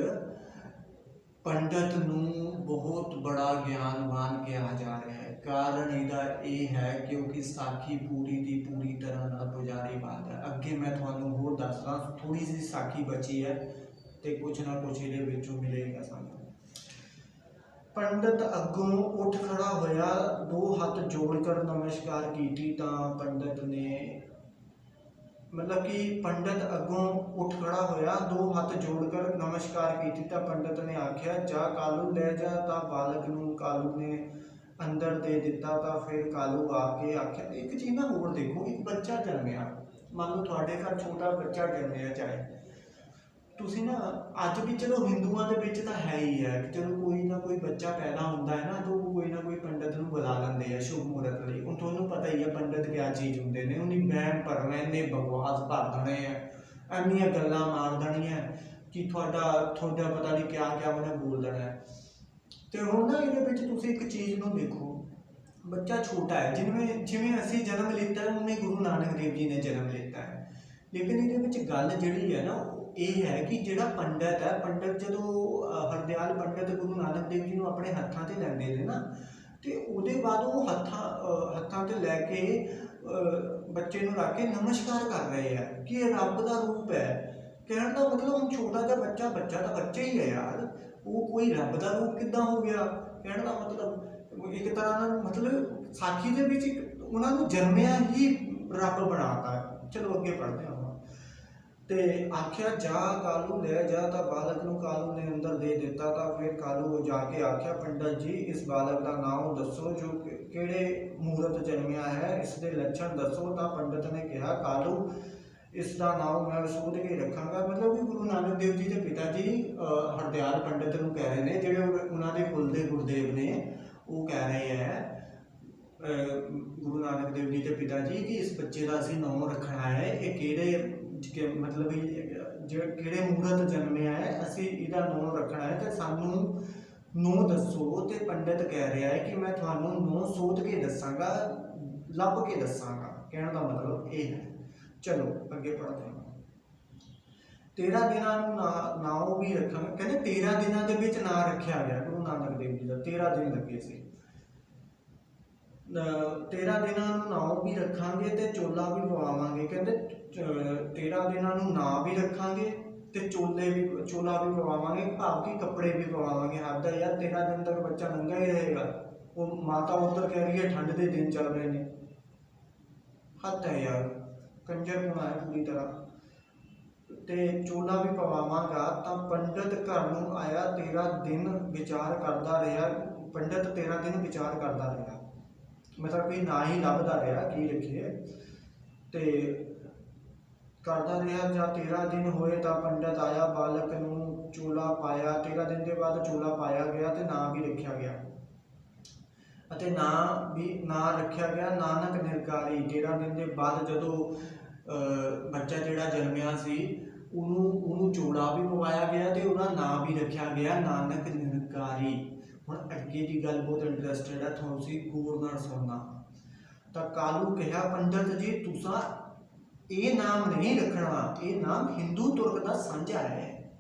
ਪੰਡਤ ਨੂੰ ਬਹੁਤ ਬੜਾ ਗਿਆਨਵਾਨ ਕਿਹਾ ਜਾ ਰਿਹਾ ਹੈ। ਕਾਰਨ ਇਹਦਾ ਇਹ ਹੈ ਕਿਉਂਕਿ ਸਾਖੀ ਪੂਰੀ ਦੀ ਪੂਰੀ ਤਰ੍ਹਾਂ ਨਾਲ ਪੁਜਾਰੀ ਬਾਤ ਹੈ। ਅੱਗੇ ਮੈਂ ਤੁਹਾਨੂੰ ਹੋਰ ਦੱਸਦਾ, ਥੋੜੀ ਜਿਹੀ ਸਾਖੀ ਬਚੀ ਹੈ ਤੇ ਕੁਛ ਨਾ ਕੁਛ ਇਹਦੇ ਵਿੱਚੋਂ ਮਿਲੇਗਾ ਸਾਨੂੰ। ਪੰਡਤ ਅੱਗੋਂ ਉੱਠ ਖੜਾ ਹੋਇਆ, ਦੋ ਹੱਥ ਜੋੜ ਕਰ ਨਮਸਕਾਰ ਕੀਤੀ। ਤਾਂ ਪੰਡਤ ਨੇ ਮਤਲਬ ਕਿ ਪੰਡਤ ਅੱਗੋਂ ਉੱਠ ਖੜਾ ਹੋਇਆ, ਦੋ ਹੱਥ ਜੋੜ ਕਰ ਨਮਸਕਾਰ ਕੀਤੀ। ਤਾਂ ਪੰਡਤ ਨੇ ਆਖਿਆ, ਜਾ ਕਾਲੂ ਲੈ ਜਾ। ਤਾਂ ਬਾਲਕ ਨੂੰ ਕਾਲੂ ਨੇ ਅੰਦਰ ਦੇ ਦਿੱਤਾ। ਤਾਂ ਫਿਰ ਕਾਲੂ ਆ ਕੇ ਆਖਿਆ, ਇੱਕ ਚੀਜ਼ ਨਾ ਹੋਰ ਦੇਖੋ, ਇੱਕ ਬੱਚਾ ਜਨਮਿਆ, ਮੰਨ ਲਓ ਤੁਹਾਡੇ ਘਰ ਛੋਟਾ ਬੱਚਾ ਜਨਮਿਆ, ਚਾਹੇ ਤੁਸੀਂ ਨਾ ਅੱਜ ਵੀ ਚਲੋ ਹਿੰਦੂਆਂ ਦੇ ਵਿੱਚ ਤਾਂ ਹੈ ਹੀ ਹੈ ਕਿ ਚਲੋ ਕੋਈ ਨਾ ਕੋਈ ਬੱਚਾ ਪੈਦਾ ਹੁੰਦਾ ਹੈ ਨਾ, ਤਾਂ ਕੋਈ ਨਾ ਕੋਈ ਪੰਡਤ ਨੂੰ ਬੁਲਾ ਲੈਂਦੇ ਆ ਸ਼ੁਭ ਮੂਰਤ ਲਈ। ਹੁਣ ਤੁਹਾਨੂੰ ਪਤਾ ਹੀ ਹੈ ਪੰਡਤ ਕਿਆ ਚੀਜ਼ ਹੁੰਦੇ ਨੇ, ਉਹਨੀ ਵਹਿਮ ਭਰਮ, ਇੰਨੇ ਬਕਵਾਸ ਭਰ ਦੇਣੇ ਆ, ਇੰਨੀਆਂ ਗੱਲਾਂ ਮਾਰ ਦੇਣੀਆਂ ਕਿ ਤੁਹਾਡਾ ਪਤਾ ਨਹੀਂ ਕਿਆ ਉਹਨੇ ਬੋਲ ਦੇਣਾ। ਤੇ ਹੁਣ ਨਾ ਇਹਦੇ ਵਿੱਚ ਤੁਸੀਂ ਇੱਕ ਚੀਜ਼ ਨੂੰ ਦੇਖੋ, ਬੱਚਾ ਛੋਟਾ ਹੈ, ਜਿਵੇਂ ਅਸੀਂ ਜਨਮ ਲਿੱਤਾ ਹੈ, ਉਵੇਂ ਗੁਰੂ ਨਾਨਕ ਦੇਵ ਜੀ ਨੇ ਜਨਮ ਲਿੱਤਾ ਹੈ। ਲੇਕਿਨ ਇਹਦੇ ਵਿੱਚ ਗੱਲ ਜਿਹੜੀ ਹੈ ਨਾ ਇਹ ਹੈ ਕਿ ਜਿਹੜਾ ਪੰਡਤ ਹੈ, ਪੰਡਤ ਜਦੋਂ ਹਰਦਿਆਲ ਪੰਡਤ ਗੁਰੂ ਨਾਨਕ ਦੇਵ ਜੀ ਨੂੰ ਆਪਣੇ ਹੱਥਾਂ 'ਤੇ ਲੈਂਦੇ ਨੇ ਨਾ, ਤੇ ਉਹਦੇ ਬਾਅਦ ਉਹ ਹੱਥਾਂ 'ਤੇ ਲੈ ਕੇ ਬੱਚੇ ਨੂੰ ਰੱਖ ਕੇ ਨਮਸਕਾਰ ਕਰ ਰਹੇ ਹੈ ਕਿ ਇਹ ਰੱਬ ਦਾ ਰੂਪ ਹੈ। ਕਹਿਣ ਦਾ ਮਤਲਬ ਹੁਣ ਛੋਟਾ ਜਿਹਾ ਬੱਚਾ ਤਾਂ ਬੱਚਾ ਹੀ ਹੈ ਯਾਰ, ਉਹ ਕੋਈ ਰੱਬ ਦਾ ਰੂਪ ਕਿੱਦਾਂ ਹੋ ਗਿਆ। ਕਹਿਣ ਦਾ ਮਤਲਬ ਇੱਕ ਤਰ੍ਹਾਂ ਨਾਲ ਮਤਲਬ ਸਾਖੀ ਦੇ ਵਿੱਚ ਉਹਨਾਂ ਨੂੰ ਜਨਮਿਆ ਹੀ ਰੱਬ ਬਣਾਤਾ। ਚਲੋ ਅੱਗੇ ਪੜ੍ਹਦੇ ਹਾਂ। ਤੇ ਆਖਿਆ, ਜਾ ਕਾਲੂ ਲੈ ਜਾ। ਤਾਂ ਬਾਲਕ ਨੂੰ ਕਾਲੂ ਨੇ ਅੰਦਰ ਦੇ ਦਿੱਤਾ। ਤਾਂ ਫਿਰ ਕਾਲੂ ਜਾ ਕੇ ਆਖਿਆ, ਪੰਡਤ ਜੀ, ਇਸ ਬਾਲਕ ਦਾ ਨਾਮ ਦੱਸੋ, ਜੋ ਕਿਹੜੇ ਮੂਰਤ ਜਨਮਿਆ ਹੈ, ਇਸ ਦੇ ਲੱਛਣ ਦੱਸੋ। ਤਾਂ ਪੰਡਤ ਨੇ ਕਿਹਾ, ਕਾਲੂ, ਇਸ ਦਾ ਨਾਮ ਮੈਂ ਸੋਧ ਕੇ ਰੱਖਾਂਗਾ। ਮਤਲਬ ਕਿ ਗੁਰੂ ਨਾਨਕ ਦੇਵ ਜੀ ਦੇ ਪਿਤਾ ਜੀ ਹਰਦਿਆਲ ਪੰਡਤ ਨੂੰ ਕਹਿ ਰਹੇ ਨੇ, ਜਿਹੜੇ ਉਹਨਾਂ ਦੇ ਕੁਲ ਦੇ ਗੁਰਦੇਵ ਨੇ, ਉਹ ਕਹਿ ਰਹੇ ਹੈ ਗੁਰੂ ਨਾਨਕ ਦੇਵ ਜੀ ਦੇ ਪਿਤਾ ਜੀ ਕਿ ਇਸ ਬੱਚੇ ਦਾ ਅਸੀਂ ਨਾਮ ਰੱਖਣਾ ਹੈ, ਇਹ ਕਿਹੜੇ ਮਤਲਬ ਕਿਹੜੇ ਮੂਰਤ ਜਨਮਿਆ ਹੈ, ਅਸੀਂ ਇਹਦਾ ਨਾਮ ਰੱਖਣਾ ਹੈ, ਤੇ ਸਾਨੂੰ ਨਾਂ ਦੱਸੋ। ਤੇ ਪੰਡਤ ਕਹਿ ਰਿਹਾ ਹੈ ਕਿ ਮੈਂ ਤੁਹਾਨੂੰ ਨਾਂ ਸੋਧ ਕੇ ਦੱਸਾਂਗਾ, ਲੱਭ ਕੇ ਦੱਸਾਂਗਾ। ਕਹਿਣ ਦਾ ਮਤਲਬ ਇਹ ਹੈ। ਚਲੋ ਅੱਗੇ ਪੜ੍ਹਦੇ ਹਾਂ। 13 ਦਿਨਾਂ ਨੂੰ ਨਾਮ ਵੀ ਰੱਖਾਂਗੇ। ਕਹਿੰਦੇ 13 ਦਿਨਾਂ ਦੇ ਵਿੱਚ ਨਾਂ ਰੱਖਿਆ ਗਿਆ ਗੁਰੂ ਨਾਨਕ ਦੇਵ ਜੀ ਦਾ, 13 ਦਿਨ ਲੱਗੇ ਸੀ। 13 ਦਿਨਾਂ ਨੂੰ ਨਾਮ ਵੀ ਰੱਖਾਂਗੇ ਤੇ ਚੋਲਾ ਵੀ ਪਵਾਵਾਂਗੇ। ਕਹਿੰਦੇ 13 ਦਿਨਾਂ ਨੂੰ ਨਾਂ ਵੀ ਰੱਖਾਂਗੇ ਤੇ ਚੋਲਾ ਵੀ ਪਵਾਵਾਂਗੇ, ਭਾਵ ਕਿ ਕੱਪੜੇ ਵੀ ਪਵਾਵਾਂਗੇ। ਹੱਦ ਹੈ ਯਾਰ, 13 ਦਿਨ ਤੱਕ ਬੱਚਾ ਨੰਗਾ ਹੀ ਰਹੇਗਾ। ਉਹ ਮਾਤਾ ਉੱਧਰ ਕਹਿ ਰਹੀ ਹੈ ਠੰਡ ਦੇ ਦਿਨ ਚੱਲ ਰਹੇ ਨੇ। ਹੱਦ ਹੈ ਯਾਰ, ਕੰਜਰ ਹੋਣਾ ਹੈ ਪੂਰੀ ਤਰ੍ਹਾਂ। ਤੇ ਚੋਲਾ ਵੀ ਪਵਾਵਾਂਗਾ। ਤਾਂ ਪੰਡਤ ਘਰ ਨੂੰ ਆਇਆ, 13 ਦਿਨ ਵਿਚਾਰ ਕਰਦਾ ਰਿਹਾ। ਪੰਡਤ 13 ਦਿਨ ਵਿਚਾਰ ਕਰਦਾ ਰਿਹਾ, ਮਤਲਬ ਕਿ ਨਾ ਹੀ ਲੱਭਦਾ ਰਿਹਾ ਕੀ ਲਿਖੇ। ਤੇ ਕਰਦਾ ਰਿਹਾ। ਜਾਂ 13 ਦਿਨ ਹੋਏ ਤਾਂ ਪੰਡਤ ਆਇਆ, ਬਾਲਕ ਨੂੰ ਚੋਲਾ ਪਾਇਆ। 13 ਦਿਨ ਦੇ ਬਾਅਦ ਚੋਲਾ ਪਾਇਆ ਗਿਆ ਤੇ ਨਾਂ ਵੀ ਰੱਖਿਆ ਗਿਆ। ਅਤੇ ਨਾਂ ਰੱਖਿਆ ਗਿਆ ਨਾਨਕ ਨਿਰਕਾਰੀ। 13 ਦਿਨ ਦੇ ਬਾਅਦ ਜਦੋਂ ਬੱਚਾ ਜਿਹੜਾ ਜਨਮਿਆ ਸੀ, ਉਹਨੂੰ ਚੋਲਾ ਵੀ ਪਵਾਇਆ ਗਿਆ ਤੇ ਉਹਦਾ ਨਾਂ ਵੀ ਰੱਖਿਆ ਗਿਆ ਨਾਨਕ ਨਿਰਕਾਰੀ। ਹੁਣ ਅੱਗੇ ਦੀ ਗੱਲ ਬਹੁਤ ਇੰਟਰਸਟਿਡ ਹੈ, ਤੁਸੀਂ ਗੌਰ ਨਾਲ ਸੁਣਨਾ। ਤਾਂ ਕਾਲੂ ਕਿਹਾ, ਪੰਡਤ ਜੀ ਤੁਸਾਂ ਇਹ ਨਾਮ ਨਹੀਂ ਰੱਖਣਾ, ਇਹ ਨਾਮ ਹਿੰਦੂ ਤੁਰਕ ਦਾ ਸਾਂਝਾ ਹੈ।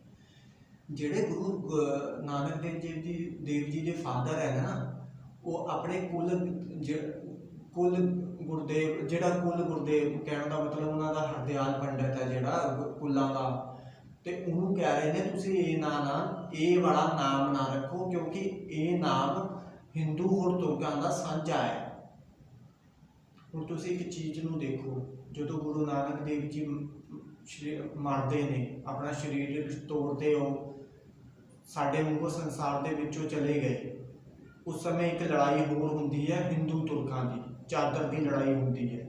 ਜਿਹੜੇ ਗੁਰੂ ਨਾਨਕ ਦੇਵ ਜੀ ਦੇ ਫਾਦਰ ਹੈ ਨਾ, ਉਹ ਆਪਣੇ ਕੁਲ ਗੁਰਦੇਵ, ਜਿਹੜਾ ਕੁਲ ਗੁਰਦੇਵ ਕਹਿਣ ਦਾ ਮਤਲਬ ਉਹਨਾਂ ਦਾ ਹਰਦਿਆਲ ਪੰਡਤ ਹੈ ਜਿਹੜਾ ਕੁੱਲਾਂ ਦਾ, ਤੇ ਉਹਨੂੰ ਕਹਿ ਰਹੇ ਨੇ ਤੁਸੀਂ ਇਹ ਵਾਲਾ ਨਾਮ ਨਾ ਰੱਖੋ, ਕਿਉਂਕਿ ਇਹ ਨਾਮ ਹਿੰਦੂ ਹੋਰ ਤੁਰਕਾਂ ਦਾ ਸਾਂਝਾ ਹੈ। ਹੁਣ ਤੁਸੀਂ ਇੱਕ ਚੀਜ਼ ਨੂੰ ਦੇਖੋ, ਜਦੋਂ ਗੁਰੂ ਨਾਨਕ ਦੇਵ ਜੀ ਮਰਦੇ ਨੇ, ਆਪਣਾ ਸਰੀਰ ਤੋੜਦੇ, ਉਹ ਸਾਡੇ ਵਾਂਗੂ ਸੰਸਾਰ ਦੇ ਵਿੱਚੋਂ ਚਲੇ ਗਏ। ਉਸ ਸਮੇਂ ਇੱਕ ਲੜਾਈ ਹੋਰ ਹੁੰਦੀ ਹੈ ਹਿੰਦੂ ਤੁਰਕਾਂ ਦੀ, ਚਾਦਰ ਦੀ ਲੜਾਈ ਹੁੰਦੀ ਹੈ।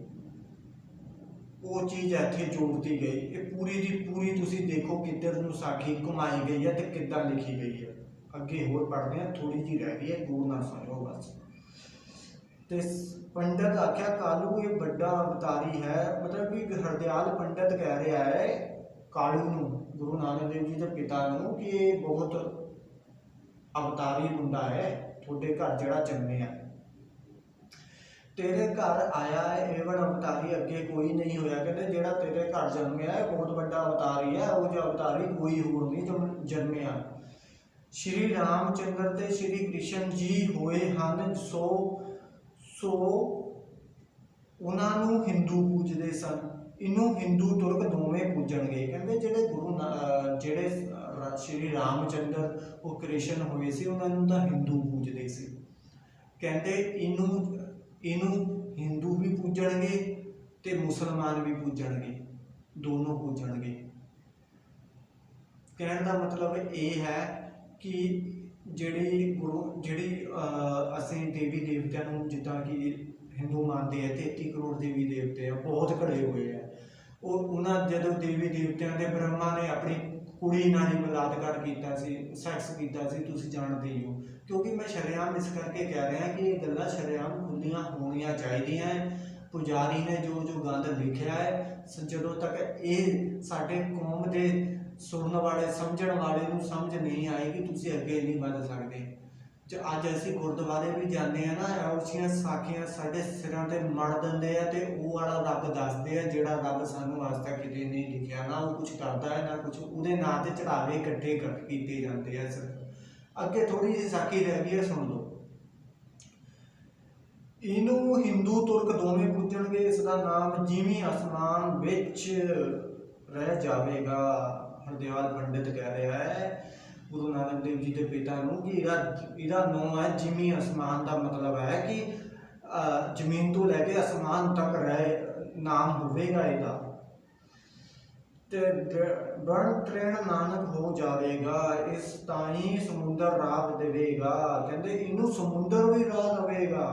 ਉਹ ਚੀਜ਼ ਇੱਥੇ ਜੋੜਤੀ ਗਈ। ਇਹ ਪੂਰੀ ਦੀ ਪੂਰੀ ਤੁਸੀਂ ਦੇਖੋ ਕਿੱਧਰ ਨੂੰ ਸਾਖੀ ਘੁਮਾਈ ਗਈ ਹੈ ਤੇ ਕਿੱਦਾਂ ਲਿਖੀ ਗਈ ਹੈ। ਅੱਗੇ ਹੋਰ ਪੜ੍ਹਦੇ ਹਾਂ, ਥੋੜੀ ਜਿਹੀ ਰਹਿ ਗਈ ਹੈ, ਗੌਰ ਨਾਲ ਸੁਣਿਓ ਬਸ। ਤੇ ਪੰਡਤ ਆਖਿਆ, ਕਾਲੂ ਇਹ ਵੱਡਾ ਅਵਤਾਰੀ ਹੈ। ਮਤਲਬ ਕਿ ਹਰਦਿਆਲ ਪੰਡਤ ਕਹਿ ਰਿਹਾ ਹੈ ਕਾਲੂ ਨੂੰ, ਗੁਰੂ ਨਾਨਕ ਦੇਵ ਜੀ ਦੇ ਪਿਤਾ ਨੂੰ, ਕਿ ਇਹ ਬਹੁਤ ਅਵਤਾਰੀ ਮੁੰਡਾ ਹੈ, ਤੁਹਾਡੇ ਘਰ ਜਿਹੜਾ ਜੰਮਿਆ। ਤੇਰੇ ਘਰ ਆਇਆ ਹੈ ਏਵਨ ਅਵਤਾਰੀ, ਅੱਗੇ ਕੋਈ ਨਹੀਂ ਹੋਇਆ। ਕਹਿੰਦੇ ਜਿਹੜਾ ਤੇਰੇ ਘਰ ਜਨਮਿਆ ਹੈ ਬਹੁਤ ਵੱਡਾ ਅਵਤਾਰੀ ਹੈ, ਉਹ ਜੋ ਅਵਤਾਰੀ ਕੋਈ ਹੋਰ ਨਹੀਂ ਜੋ ਜਨਮਿਆ। ਸ਼੍ਰੀ ਰਾਮ ਚੰਦਰ ਤੇ ਸ਼੍ਰੀ ਕ੍ਰਿਸ਼ਨ ਜੀ ਹੋਏ ਹਨ, ਸੋ ਉਹਨਾਂ ਨੂੰ ਹਿੰਦੂ ਪੂਜਦੇ ਸਨ। ਇਹਨੂੰ ਹਿੰਦੂ ਤੁਰਕ ਦੋਵੇਂ ਪੂਜਣਗੇ। ਕਹਿੰਦੇ ਜਿਹੜੇ ਸ਼੍ਰੀ ਰਾਮ ਚੰਦਰ ਉਹ ਕ੍ਰਿਸ਼ਨ ਹੋਏ ਸੀ, ਉਹਨਾਂ ਨੂੰ ਤਾਂ ਹਿੰਦੂ ਪੂਜਦੇ ਸੀ। ਕਹਿੰਦੇ ਇਹਨੂੰ ਹਿੰਦੂ ਵੀ ਪੂਜਣਗੇ ਤੇ ਮੁਸਲਮਾਨ ਵੀ ਪੂਜਣਗੇ, ਦੋਨੋਂ ਪੂਜਣਗੇ। ਕਹਿਣ ਦਾ ਮਤਲਬ ਇਹ ਹੈ ਕਿ ਜਿਹੜੀ ਅਸੀਂ ਦੇਵੀ ਦੇਵਤਿਆਂ ਨੂੰ, ਜਿੱਦਾਂ ਕਿ ਹਿੰਦੂ ਮੰਨਦੇ ਆ 33 ਕਰੋੜ ਦੇਵੀ ਦੇਵਤੇ ਆ, ਬਹੁਤ ਘੜੇ ਹੋਏ ਆ। ਉਹਨਾਂ ਜਦੋਂ ਦੇਵੀ ਦੇਵਤਿਆਂ ਦੇ ਬ੍ਰਹਮਾ ਨੇ ਆਪਣੀ ਕੁੜੀ ਨਾਲ ਹੀ ਬਲਾਤਕਾਰ ਕੀਤਾ ਸੀ, ਸੈਕਸ ਕੀਤਾ ਸੀ, ਤੁਸੀਂ ਜਾਣਦੇ ਹੀ ਹੋ। ਕਿਉਂਕਿ ਮੈਂ ਸ਼ਰੇਆਮ ਇਸ ਕਰਕੇ ਕਹਿ ਰਿਹਾ ਕਿ ਇਹ ਗੱਲਾਂ ਸ਼ਰੇਆਮ ਖੁੱਲੀਆਂ ਹੋਣੀਆਂ ਚਾਹੀਦੀਆਂ। ਪੁਜਾਰੀ ਨੇ ਜੋ ਗੰਦ ਲਿਖਿਆ ਹੈ, ਜਦੋਂ ਤੱਕ ਇਹ ਸਾਡੇ ਕੌਮ ਦੇ ਸੁਣਨ ਵਾਲੇ ਸਮਝਣ ਵਾਲੇ ਨੂੰ ਸਮਝ ਨਹੀਂ ਆਏਗੀ, ਤੁਸੀਂ ਅੱਗੇ ਨਹੀਂ ਵੱਧ ਸਕਦੇ। ਅੱਜ ਅਸੀਂ ਗੁਰਦੁਆਰੇ ਵੀ ਜਾਂਦੇ ਹਾਂ ਨਾ, ਇਹੋ ਜਿਹੀਆਂ ਸਾਖੀਆਂ ਸਾਡੇ ਸਿਰਾਂ ਤੇ ਮੜ ਦਿੰਦੇ ਆ, ਤੇ ਉਹ ਵਾਲਾ ਰੱਬ ਦੱਸਦੇ ਆ ਜਿਹੜਾ ਰੱਬ ਸਾਨੂੰ ਅੱਜ ਤੱਕ ਕਿਤੇ ਨਹੀਂ ਲਿਖਿਆ। ਨਾ ਉਹ ਕੁਝ ਕਰਦਾ ਹੈ ਨਾ ਕੁਝ, ਉਹਦੇ ਨਾਂ ਤੇ ਚੜਾਵੇ ਇਕੱਠੇ ਕੀਤੇ ਜਾਂਦੇ ਆ। ਅੱਗੇ ਥੋੜੀ ਜਿਹੀ ਸਾਖੀ ਰਹਿ ਗਈ ਹੈ, ਸੁਣ ਲਓ। ਇਹਨੂੰ ਹਿੰਦੂ ਤੁਰਕ ਦੋਵੇਂ ਪੂਜਣਗੇ, ਇਸ ਦਾ ਨਾਮ ਜਿਵੇਂ ਅਸਮਾਨ ਵਿੱਚ ਰਹਿ ਜਾਵੇਗਾ। ਹਰਦਿਆਲ ਪੰਡਿਤ ਕਹਿ ਰਿਹਾ ਹੈ ਗੁਰੂ ਨਾਨਕ ਦੇਵ ਜੀ ਦੇ ਪਿਤਾ ਨੂੰ ਕਿ ਇਹਦਾ ਨਾਮ ਹੈ ਜਿਵੇਂ ਅਸਮਾਨ। ਦਾ ਮਤਲਬ ਹੈ ਕਿ ਜ਼ਮੀਨ ਤੋਂ ਲੈ ਕੇ ਅਸਮਾਨ ਤੱਕ ਨਾਮ ਹੋਵੇਗਾ ਇਹਦਾ। ਤੇ ਬਣ ਤ੍ਰਿਣ ਨਾਨਕ ਹੋ ਜਾਵੇਗਾ, ਇਸ ਤਾਈਂ ਸਮੁੰਦਰ ਰਾਹ ਦੇਵੇਗਾ। ਕਹਿੰਦੇ ਇਹਨੂੰ ਸਮੁੰਦਰ ਵੀ ਰਾਹ ਦੇਵੇਗਾ।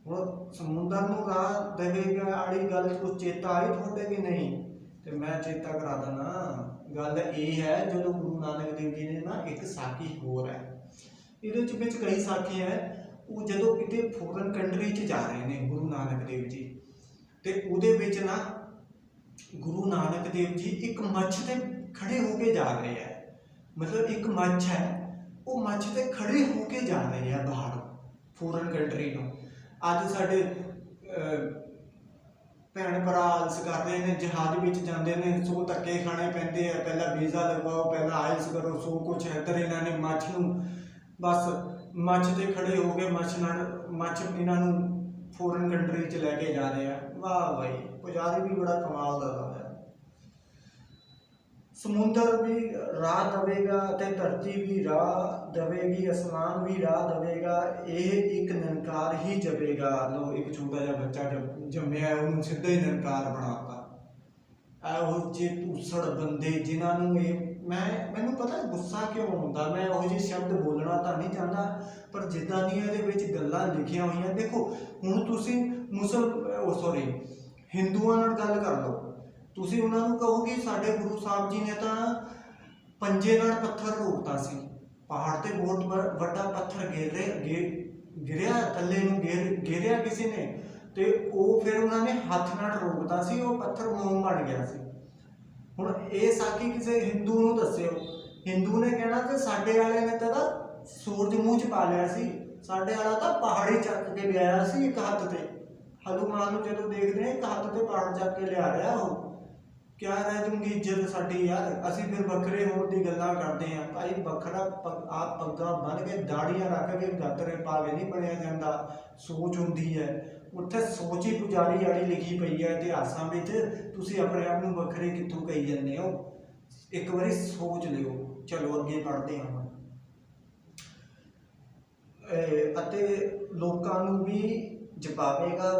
ਹੁਣ ਸਮੁੰਦਰ ਨੂੰ ਰਾਹ ਦੇਵੇਗਾ ਵਾਲੀ ਗੱਲ ਕੁਝ ਚੇਤਾ ਆਈ ਤੁਹਾਡੇ ਕਿ ਨਹੀਂ? ਤੇ ਮੈਂ ਚੇਤਾ ਕਰਾ ਦਿੰਦਾ। ਗੱਲ ਇਹ ਹੈ, ਜਦੋਂ ਗੁਰੂ ਨਾਨਕ ਦੇਵ ਜੀ ਨੇ ਨਾ ਇੱਕ ਸਾਖੀ ਹੋਰ ਹੈ, ਇਹਦੇ ਵਿੱਚ ਕਈ ਸਾਖੀਆਂ ਹੈ। ਉਹ ਜਦੋਂ ਕਿਤੇ ਫੋਰਨ ਕੰਟਰੀ 'ਚ ਜਾ ਰਹੇ ਨੇ ਗੁਰੂ ਨਾਨਕ ਦੇਵ ਜੀ, ਤੇ ਉਹਦੇ ਵਿੱਚ ਨਾ ਗੁਰੂ ਨਾਨਕ ਦੇਵ ਜੀ ਇੱਕ ਮੱਛ ਤੇ ਖੜੇ ਹੋ ਕੇ ਜਾ ਰਹੇ ਹੈ। ਮਤਲਬ ਇੱਕ ਮੱਛ ਹੈ, ਉਹ ਮੱਛ ਤੇ ਖੜੇ ਹੋ ਕੇ ਜਾ ਰਹੇ ਹੈ ਬਾਹਰ ਫੋਰਨ ਕੰਟਰੀ ਨੂੰ। ਅੱਜ ਸਾਡੇ ਭੈਣ ਭਰਾ ਆਲਸ ਕਰ ਰਹੇ ਨੇ, ਜਹਾਜ਼ ਵਿੱਚ ਜਾਂਦੇ ਨੇ, ਸੋ ਧੱਕੇ ਖਾਣੇ ਪੈਂਦੇ ਆ, ਪਹਿਲਾਂ ਵੀਜ਼ਾ ਲਗਵਾਓ, ਪਹਿਲਾਂ ਆਇਲਸ ਕਰੋ, ਸੋ ਕੁਛ ਇੱਧਰ। ਇਹਨਾਂ ਨੇ ਮੱਛ ਨੂੰ ਬਸ ਮੱਛ ਤੇ ਖੜੇ ਹੋ ਕੇ ਮੱਛ ਇਹਨਾਂ ਨੂੰ ਫੋਰਨ ਕੰਟਰੀ 'ਚ ਲੈ ਕੇ ਜਾ ਰਹੇ ਆ। ਵਾਹ ਬਾਈ, ਪੁਜਾਰੀ ਵੀ ਬੜਾ ਕਮਾਲ ਦਾ ਹੈ। ਸਮੁੰਦਰ ਵੀ ਰਾਹ ਦੇਵੇਗਾ ਤੇ ਧਰਤੀ ਵੀ ਰਾਹ ਦੇਵੇਗੀ, ਅਸਮਾਨ ਵੀ ਰਾਹ ਦੇਵੇਗਾ, ਇਹ ਇੱਕ ਨਿਰੰਕਾਰ ਹੀ ਜਪੇਗਾ। ਲੋ ਇੱਕ ਛੋਟਾ ਜਿਹਾ ਬੱਚਾ ਜੰਮਿਆ ਉਹਨੂੰ ਸਿੱਧਾ ਹੀ ਨਿਰੰਕਾਰ ਬਣਾਤਾ। ਇਹੋ ਜਿਹੇ ਧੂਸੜ ਬੰਦੇ ਜਿਨ੍ਹਾਂ ਨੂੰ ਮੈਨੂੰ ਪਤਾ ਗੁੱਸਾ ਕਿਉਂ ਆਉਂਦਾ, ਮੈਂ ਉਹੋ ਜਿਹੇ ਸ਼ਬਦ ਬੋਲਣਾ ਤਾਂ ਨਹੀਂ ਚਾਹੁੰਦਾ, ਪਰ ਜਿੱਦਾਂ ਦੀਆਂ ਇਹਦੇ ਵਿੱਚ ਗੱਲਾਂ ਲਿਖੀਆਂ ਹੋਈਆਂ। ਦੇਖੋ ਹੁਣ ਤੁਸੀਂ ਹਿੰਦੂਆਂ ਨਾਲ ਗੱਲ ਕਰ ਲਓ, ਤੁਸੀਂ ਉਹਨਾਂ ਨੂੰ ਕਹੋਗੇ ਸਾਡੇ ਗੁਰੂ ਸਾਹਿਬ ਜੀ ਨੇ ਤਾਂ ਪੰਜੇ ਨਾਲ ਪੱਥਰ ਰੋਕਤਾ ਸੀ, ਪਹਾੜ ਤੇ ਬਹੁਤ ਵੱਡਾ ਪੱਥਰ ਗਿਰਿਆ ਥੱਲੇ ਨੂੰ ਗਿਰਿਆ ਕਿਸੇ ਨੇ, ਤੇ ਉਹ ਫਿਰ ਉਹਨਾਂ ਨੇ ਹੱਥ ਨਾਲ ਰੋਕਤਾ ਸੀ, ਉਹ ਪੱਥਰ ਮੋਮ ਬਣ ਗਿਆ ਸੀ। ਹੁਣ ਇਹ ਸਾਖੀ ਕਿਸੇ ਹਿੰਦੂ ਨੂੰ ਦੱਸਿਓ, ਹਿੰਦੂ ਨੇ ਕਹਿਣਾ ਕਿ ਸਾਡੇ ਵਾਲੇ ਨੇ ਤਾਂ ਸੂਰਜ ਮੂੰਹ 'ਚ ਪਾ ਲਿਆ ਸੀ, ਸਾਡੇ ਵਾਲਾ ਤਾਂ ਪਹਾੜੀ ਚੱਕ ਕੇ ਲਿਆਇਆ ਸੀ ਇੱਕ ਹੱਥ ਤੇ। ਹਨੂਮਾਨ ਨੂੰ ਜਦੋਂ ਦੇਖਦੇ ਹਾਂ ਇੱਕ ਹੱਥ ਤੇ ਪਹਾੜ ਚੱਕ ਕੇ ਲਿਆ ਰਿਹਾ, ਉਹ ਕਿਆ ਰਹਿ ਜੂਗੀ ਇੱਜ਼ਤ ਸਾਡੀ ਯਾਰ। ਅਸੀਂ ਫਿਰ ਵੱਖਰੇ ਹੋਣ ਦੀ ਗੱਲਾਂ ਕਰਦੇ ਹਾਂ ਭਾਈ, ਵੱਖਰਾ ਆਪ ਪੱਗਾਂ ਬੰਨ੍ਹ ਕੇ ਦਾੜੀਆਂ ਰੱਖ ਕੇ ਗਾਤਰੇ ਪਾ ਕੇ ਨਹੀਂ ਬਣਿਆ ਜਾਂਦਾ, ਸੋਚ ਹੁੰਦੀ ਹੈ। ਉੱਥੇ ਸੋਚ ਹੀ ਪੁਜਾਰੀ ਵਾਲੀ ਲਿਖੀ ਪਈ ਹੈ ਇਤਿਹਾਸਾਂ ਵਿੱਚ, ਤੁਸੀਂ ਆਪਣੇ ਆਪ ਨੂੰ ਵੱਖਰੇ ਕਿੱਥੋਂ ਕਹੀ ਜਾਂਦੇ ਹੋ? ਇੱਕ ਵਾਰੀ ਸੋਚ ਲਿਓ। ਚਲੋ ਅੱਗੇ ਪੜ੍ਹਦੇ ਹਾਂ। ਅਤੇ ਲੋਕਾਂ ਨੂੰ ਵੀ ਜਪਾਵੇਗਾ,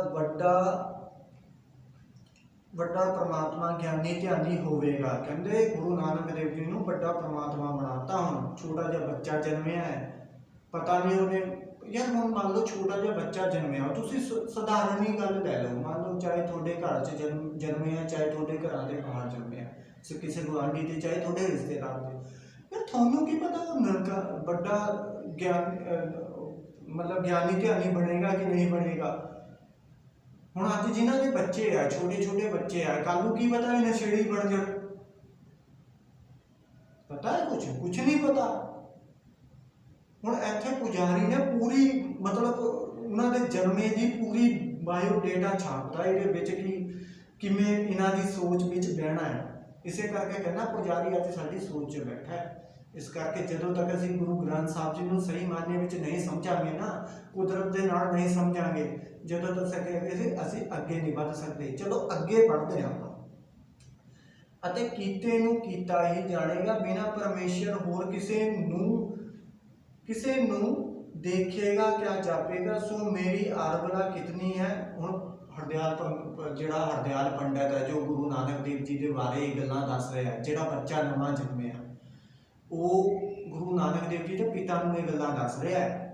ਵੱਡਾ ਪਰਮਾਤਮਾ ਗਿਆਨੀ ਧਿਆਨੀ ਹੋਵੇਗਾ। ਕਹਿੰਦੇ ਗੁਰੂ ਨਾਨਕ ਦੇਵ ਜੀ ਨੂੰ ਵੱਡਾ ਪਰਮਾਤਮਾ ਬਣਾਤਾ। ਹੁਣ ਛੋਟਾ ਜਿਹਾ ਬੱਚਾ ਜਨਮਿਆ ਹੈ, ਪਤਾ ਨਹੀਂ ਉਹਨੇ ਯਾਰ, ਹੁਣ ਮੰਨ ਲਓ ਛੋਟਾ ਜਿਹਾ ਬੱਚਾ ਜਨਮਿਆ, ਤੁਸੀਂ ਸਧਾਰਨ ਹੀ ਗੱਲ ਲੈ ਲਓ, ਮੰਨ ਲਓ ਚਾਹੇ ਤੁਹਾਡੇ ਘਰ 'ਚ ਜਨਮਿਆ, ਚਾਹੇ ਤੁਹਾਡੇ ਘਰਾਂ ਦੇ ਬਾਹਰ ਜਨਮਿਆ, ਕਿਸੇ ਗੁਆਂਢੀ ਦੇ, ਚਾਹੇ ਤੁਹਾਡੇ ਰਿਸ਼ਤੇਦਾਰ ਦੇ, ਯਾਰ ਤੁਹਾਨੂੰ ਕੀ ਪਤਾ ਉਹ ਵੱਡਾ ਗਿਆਨੀ ਧਿਆਨੀ ਬਣੇਗਾ ਕਿ ਨਹੀਂ ਬਣੇਗਾ। ਹੁਣ ਅੱਜ ਜਿਨ੍ਹਾਂ ਦੇ ਬੱਚੇ ਆ, ਛੋਟੇ ਛੋਟੇ ਬੱਚੇ ਆ, ਕੱਲ ਨੂੰ ਕੀ ਪਤਾ ਇਹ ਨਸ਼ੇੜੀ ਬਣ ਜਾਣ, ਪਤਾ ਹੈ ਕੁਛ ਨਹੀਂ ਪਤਾ। ਹੁਣ ਇੱਥੇ ਪੁਜਾਰੀ ਨੇ ਪੂਰੀ ਉਹਨਾਂ ਦੇ ਜਨਮੇ ਦੀ ਪੂਰੀ ਬਾਇਓਡੇਟਾ ਛਾਪਦਾ ਇਹਦੇ ਵਿੱਚ ਕਿ ਕਿਵੇਂ ਇਹਨਾਂ ਦੀ ਸੋਚ ਵਿੱਚ ਬਹਿਣਾ ਹੈ। ਇਸੇ ਕਰਕੇ ਕਹਿੰਦਾ ਪੁਜਾਰੀ ਅੱਜ ਸਾਡੀ ਸੋਚ 'ਚ ਬੈਠਾ ਹੈ। ਇਸ ਕਰਕੇ ਜਦੋਂ ਤੱਕ ਅਸੀਂ ਗੁਰੂ ਗ੍ਰੰਥ ਸਾਹਿਬ ਜੀ ਨੂੰ ਸਹੀ ਮਾਇਨੇ ਵਿੱਚ ਨਹੀਂ ਸਮਝਾਂਗੇ ਨਾ, ਕੁਦਰਤ ਦੇ ਨਾਲ ਨਹੀਂ ਸਮਝਾਂਗੇ, ਜਦੋਂ ਤੱਕ ਅਸੀਂ ਅੱਗੇ ਨਹੀਂ ਵੱਧ ਸਕਦੇ। ਚਲੋ ਅੱਗੇ ਪੜ੍ਹਦੇ ਹਾਂ। ਅਤੇ ਕੀਤੇ ਨੂੰ ਕੀਤਾ ਹੀ ਜਾਣੇਗਾ, ਬਿਨਾਂ ਪਰਮੇਸ਼ਰ ਹੋਰ ਕਿਸੇ ਨੂੰ ਦੇਖੇਗਾ ਕਿਆ ਜਾਪੇਗਾ, ਸੋ ਮੇਰੀ ਆਰਬਲਾ ਕਿਤਨੀ ਹੈ। ਹੁਣ ਹਰਦਿਆਲ ਪੰਡਤ ਹੈ, ਜੋ ਗੁਰੂ ਨਾਨਕ ਦੇਵ ਜੀ ਦੇ ਬਾਰੇ ਗੱਲਾਂ ਦੱਸ ਰਿਹਾ, ਜਿਹੜਾ ਬੱਚਾ ਨਵਾਂ ਜੰਮਿਆ, ਉਹ ਗੁਰੂ ਨਾਨਕ ਦੇਵ ਜੀ ਦੇ ਪਿਤਾ ਨੂੰ ਇਹ ਗੱਲਾਂ ਦੱਸ ਰਿਹਾ ਹੈ।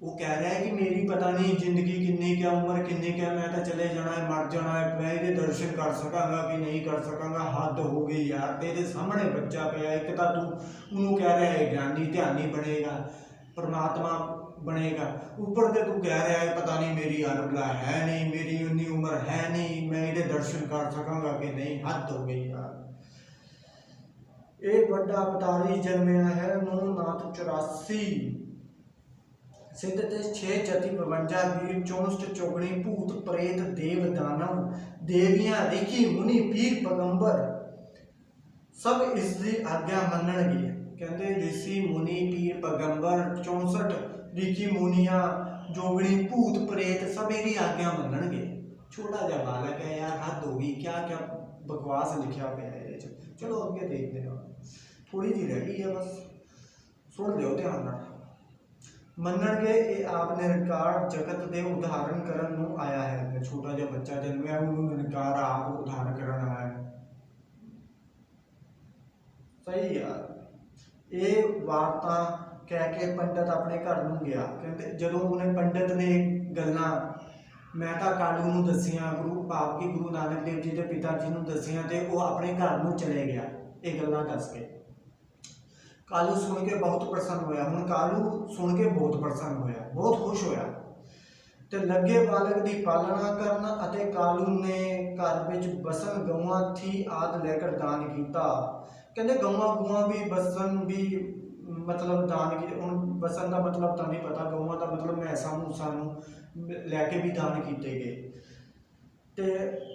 ਉਹ ਕਹਿ ਰਿਹਾ ਹੈ ਕਿ ਮੇਰੀ ਪਤਾ ਨਹੀਂ ਜ਼ਿੰਦਗੀ ਕਿੰਨੀ ਕਿਆ, ਉਮਰ ਕਿੰਨੀ ਕਿਆ, ਮੈਂ ਤਾਂ ਚਲੇ ਜਾਣਾ ਹੈ, ਮਰ ਜਾਣਾ ਹੈ, ਮੈਂ ਇਹਦੇ ਦਰਸ਼ਨ ਕਰ ਸਕਾਂਗਾ ਕਿ ਨਹੀਂ ਕਰ ਸਕਾਂਗਾ, ਹੱਦ ਹੋ ਗਈ ਯਾਰ। ਤੇਰੇ ਸਾਹਮਣੇ ਬੱਚਾ ਪਿਆ, ਇੱਕ ਤਾਂ ਤੂੰ ਉਹਨੂੰ ਕਹਿ ਰਿਹਾ ਹੈ ਗਿਆਨੀ ਧਿਆਨੀ ਬਣੇਗਾ, ਪਰਮਾਤਮਾ ਬਣੇਗਾ, ਉੱਪਰ ਤੇ ਤੂੰ ਕਹਿ ਰਿਹਾ ਹੈ ਪਤਾ ਨਹੀਂ ਮੇਰੀ ਅਰਬਲਾ ਹੈ ਨਹੀਂ, ਮੇਰੀ ਉਨੀ ਉਮਰ ਹੈ ਨਹੀਂ, ਮੈਂ ਇਹਦੇ ਦਰਸ਼ਨ ਕਰ ਸਕਾਂਗਾ ਕਿ ਨਹੀਂ, ਹੱਦ ਹੋ ਗਈ ਯਾਰ। ਇਹ ਵੱਡਾ ਅਵਤਾਰੀ ਜਨਮਿਆ ਹੈ, 9 ਨਾਥ 84 सिद्ध ते 6 जति 52 वीर 64 चौगणी भूत प्रेत देव दानव देवियां ऋषि मुनि पीर पैगंबर सब इसकी आज्ञा मनणगे। कहते ऋषि मुनि पीर पैगंबर 64 ऋषि मुनिया जोगणी भूत प्रेत सब इसकी आज्ञा मनणगे। छोटा जा बालक है यार, हद हो गई, क्या क्या बकवास लिखा पे है। चलो अगे देखते हैं, थोड़ी जी रह गई है बस, सुन लो ध्यान नाल। ਮੰਨਣਗੇ ਇਹ ਆਪ ਨਿਰੰਕਾਰ ਜਗਤ ਦੇ ਉਦਾਹਰਨ ਕਰਨ ਨੂੰ ਆਇਆ ਹੈ। ਛੋਟਾ ਜਿਹਾ ਬੱਚਾ ਜਨਮਿਆ, ਉਹਨੂੰ ਨਿਰੰਕਾਰ ਆਪ ਉਦਾਹਰਨ ਕਰਨ ਆਇਆ ਹੈ। ਸਹੀ ਯਾਰ। ਇਹ ਵਾਰਤਾ ਕਹਿ ਕੇ ਪੰਡਤ ਆਪਣੇ ਘਰ ਨੂੰ ਗਿਆ। ਕਹਿੰਦੇ ਜਦੋਂ ਉਹਨੇ ਪੰਡਤ ਨੇ ਗੱਲਾਂ ਮੈਂ ਤਾਂ ਕਾਲੂ ਨੂੰ ਦੱਸੀਆਂ, ਗੁਰੂ ਨਾਨਕ ਦੇਵ ਜੀ ਦੇ ਪਿਤਾ ਜੀ ਨੂੰ ਦੱਸੀਆਂ, ਤੇ ਉਹ ਆਪਣੇ ਘਰ ਨੂੰ ਚਲੇ ਗਿਆ ਇਹ ਗੱਲਾਂ ਦੱਸ ਕੇ। कालू सुन के बहुत प्रसन्न होया। हुण कालू सुन के बहुत प्रसन्न होया, बहुत खुश होया ते लगे बालक की पालना करना। अते कालू ने घर विच बसन गऊआं थी आदि लेकर दान किया। कहते गऊआं भी बसन भी मतलब दान की। हुण बसन का मतलब तो नहीं पता, गऊआं का मतलब मैसां मूसां नूं लैके भी दान किए गए ते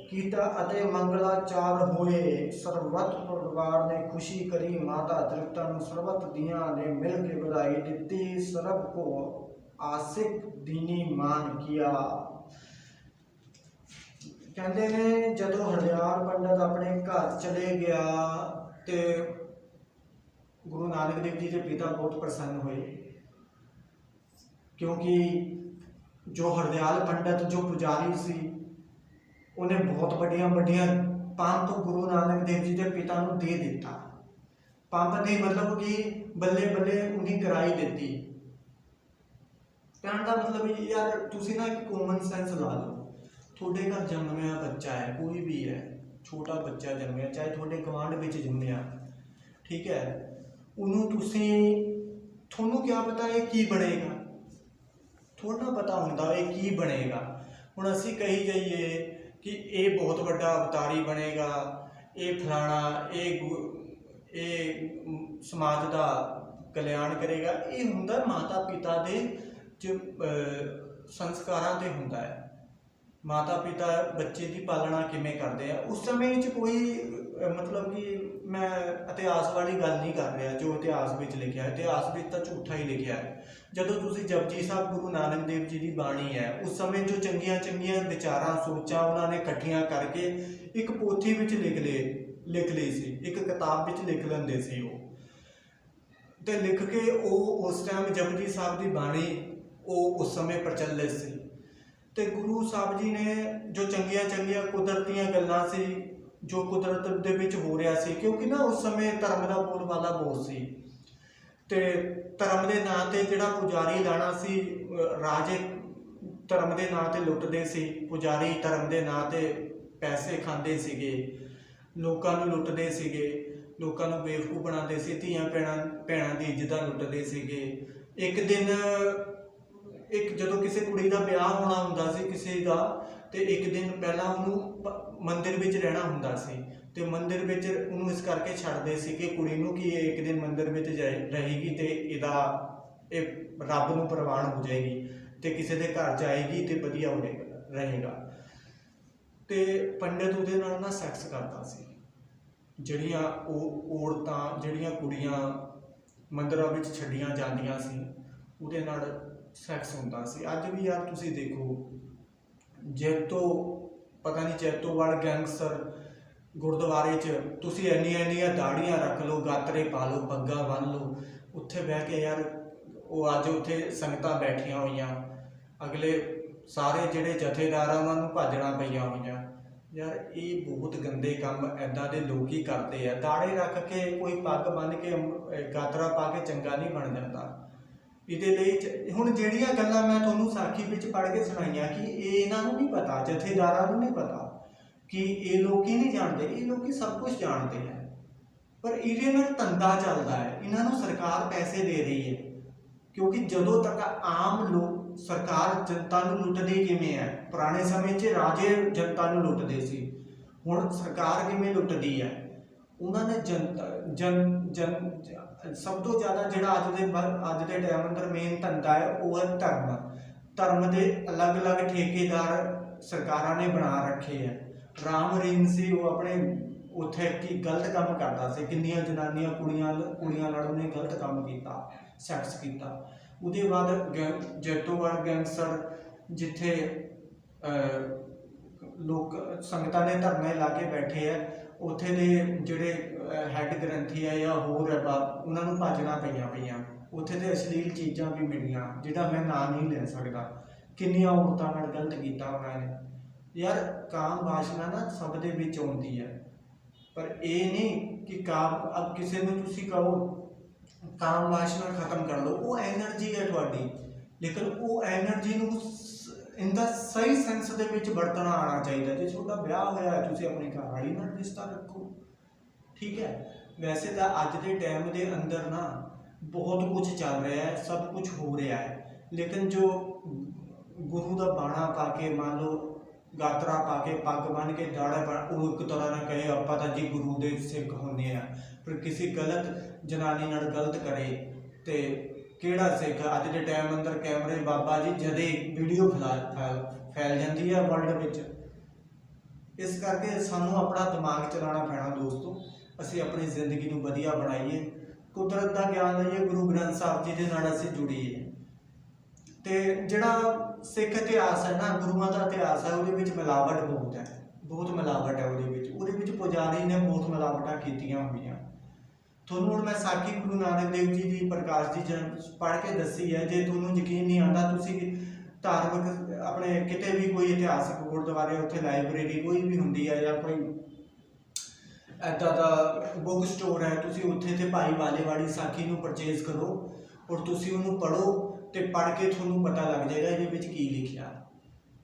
कीता। अते मंगलाचार होए, सरबत परिवार ने खुशी करी। माता तृप्ता नूं सरबत दियां ने मिल के बधाई दिती। सरब को आसिक दीनी मान किया। कहते ने जदों हरदयाल पंडित अपने घर चले गया ਤੇ ਗੁਰੂ ਨਾਨਕ ਦੇਵ ਜੀ ਦੇ ਪਿਤਾ ਬਹੁਤ ਪ੍ਰਸੰਨ ਹੋਏ, क्योंकि जो हरदयाल पंडित जो पुजारी सी उन्हें बहुत बड़िया बड़िया पंप गुरु नानक देव जी के पिता नूं दे दिता। पंप नहीं मतलब कि बल्ले बल्ले उन्हें कराई दी। कहने का मतलब यार तुसी ना एक कॉमन सेंस ला लो, थोड़े घर जन्मिया बच्चा है, कोई भी है छोटा बच्चा जन्मिया, चाहे थोड़े गवांढ में जन्मिया, ठीक है, उन्होंने तुसी थोनू क्या पता है की बनेगा, थोड़ा पता होंदा ये की बनेगा। हुण असीं कही जाइए कि ये बहुत बड़ा अवतारी बनेगा, ये फलाना, ये समाज का कल्याण करेगा, ये हुंदा माता पिता दे जो संस्कारां ते हुंदा है। माता पिता बच्चे की पालना किवें करते हैं उस समय कोई मतलब कि मैं इतिहास वाली गल नहीं कर रहा, जो इतिहास में लिखा है इतिहास में तो झूठा ही लिखा है। जदों तुसीं जपजी साहब गुरु नानक देव जी की बाणी है, उस समय जो चंगियां चंगियां विचारां सोचां उन्होंने इकट्ठियां करके एक पोथी विच लिख ली सी, एक किताब विच लिख लेंदे सी वो, ते लिख के वो उस टाइम जपजी साहब की बाणी वो उस समय प्रचलित सी। ते गुरु साहब जी ने जो चंगिया चंगिया कुदरती गल्लां सी जो कुदरत दे विच हो रहा सी, क्योंकि ना उस समय धर्म का बोलबाला बहुत सी, ते धर्म के नाँ ते जिहड़ा पुजारी लाना सी, राजे धर्म के नाँ ते लुटदे सी, पुजारी धर्म के नाँ ते पैसे खांदे सीगे, लोकां नूं लुटदे सीगे, लोकां नूं बेवकूफ बनाते सी, धीआं भैणां दी इज्जतां लुटदे सीगे। एक दिन एक जदों किसी कुड़ी का ब्याह होना हुंदा सी किसी का, तो एक दिन पहला उन्होंने मंदिर विच रहना हुंदा सी, ते मंदिर विच उन्होंने इस करके छड्डदे सी कि कुड़ी नूं कि एक दिन मंदिर विच रहेगी तो इहदा रब नूं प्रवान हो जाएगी, तो किसी के घर जाएगी तो वधिया रहेगा। तो पंडित उहदे नाल ना सैक्स करता सी, जिहड़ियां औरतां जिहड़ियां कुड़ियां मंदिरां विच छड्डियां जांदियां सी उहदे नाल सैक्स होंदा सी। अज भी यार तुसीं देखो जैतो पता नहीं जैतोवाल गैंगस्टर गुरुद्वारे च तुसीं इन्नियां दाड़ियां रख लो, गातरे पा लो, पग्गां बन लो, उत्थे बह के यार वो अज उत्थे संगतां बैठियां होईयां, अगले सारे जिहड़े जथेदार आ उन्हां नूं भाजणां पईयां होईयां। यार ये बहुत गंदे काम इदां दे लोग ही करते हैं। दाड़े रख के कोई पग बन के गातरा पा के चंगा नहीं बन जाता। ये हुण जिहड़ियां गल्लां मैं तुहानूं साखी विच पढ़ के सुणाईयां कि ये इन्हां नूं नहीं पता, जथेदारां नूं नहीं पता कि ये लोग ही नहीं जानते, ये लोग सब कुछ जानते हैं, पर इहदे नाल धंधा चलदा है, इन्हां नूं सरकार पैसे दे रही है, क्योंकि जदों तक आम लोग सरकार जनता नूं लुटदी किवें है, पुराने समय च राजे जनता नूं लुटदे सी, हुण सरकार किवें लुटदी है, उन्होंने जनता सब तो ज़्यादा जिहड़ा अज दे टाइम अंदर मेन धंधा है वो है धर्म के अलग अलग ठेकेदार सरकारां ने बना रखे है। राम रहीम सी वो अपने उत्थे की गलत काम करता सी, किन्नियां जनानियां कुड़ियां नाल उन्हें गलत काम किया, सैक्स किया। उसके बाद जैतोवाल गैंगस्टर जिथे लोग संगतां ने धरने ला के बैठे है, उत्थे दे जिहड़े हैड ग्रंथी है या होर है उन्होंने भाजना पईयां, उत्थे ते अश्लील चीज़ां भी मिलियां जिहदा मैं नाम नहीं ले सकता, किन्नियां औरतां नाल गलत किया उन्होंने। यार काम वासना ना सब दे विच आउंदी है, पर ये नहीं कि काम अब किसी नूं तुसीं कहो काम वासना खत्म कर लो, वो एनर्जी है तुहाडी, लेकिन वो एनर्जी नूं इनका सही सेंस दे विच वरतना आना चाहिए। जे तुहाडा ब्याह होया है तुसीं अपनी घरवाली नाल रिश्ता रखो, ठीक है। वैसे तो अज के टाइम के अंदर ना बहुत कुछ चल रहा है, सब कुछ हो रहा है, लेकिन जो गुरु का बाणा पा के मान लो गातरा पा के पग बन के दाड़ा वो एक तरह ना कहे आप तो जी गुरु के सिख होंगे हैं, फिर किसी गलत जनानी नाल गलत करे तो केड़ा सिख। अज के टाइम अंदर कैमरे बाबा जी जदे वीडियो फैल जाती है वर्ल्ड विच, इस करके सानू अपना दिमाग चलाना पैना दोस्तों, असी अपनी जिंदगी नूं वधिया बनाइए, कुदरत का ज्ञान लईए, गुरु ग्रंथ साहब जी के नाल असीं जुड़ीए। तो जिहड़ा सिख इतिहास है ना, गुरुआं का इतिहास है, उहदे विच मिलावट बहुत है, बहुत मिलावट है, उहदे विच पुजारी ने बहुत मिलावटां कीतियां होईयां। ਤੁਹਾਨੂੰ ਹੁਣ ਮੈਂ ਸਾਖੀ ਗੁਰੂ ਨਾਨਕ ਦੇਵ ਜੀ ਦੀ ਪ੍ਰਕਾਸ਼ ਦੀ ਪੜ੍ਹ ਕੇ ਦੱਸੀ ਹੈ। ਜੇ ਤੁਹਾਨੂੰ ਯਕੀਨ ਨਹੀਂ ਆਉਂਦਾ, ਤੁਸੀਂ ਧਾਰਮਿਕ ਆਪਣੇ ਕਿਤੇ ਵੀ ਕੋਈ ਇਤਿਹਾਸਕ ਗੁਰਦੁਆਰੇ, ਉੱਥੇ ਲਾਇਬ੍ਰੇਰੀ ਕੋਈ ਵੀ ਹੁੰਦੀ ਹੈ ਜਾਂ ਕੋਈ ਇੱਦਾਂ ਦਾ ਬੁੱਕ ਸਟੋਰ ਹੈ, ਤੁਸੀਂ ਉੱਥੇ ਤੇ ਭਾਈ ਵਾਲੇ ਵਾਲੀ ਸਾਖੀ ਨੂੰ ਪਰਚੇਜ਼ ਕਰੋ ਔਰ ਤੁਸੀਂ ਉਹਨੂੰ ਪੜ੍ਹੋ ਤੇ ਪੜ੍ਹ ਕੇ ਤੁਹਾਨੂੰ ਪਤਾ ਲੱਗ ਜਾਏਗਾ ਇਹਦੇ ਵਿੱਚ ਕੀ ਲਿਖਿਆ।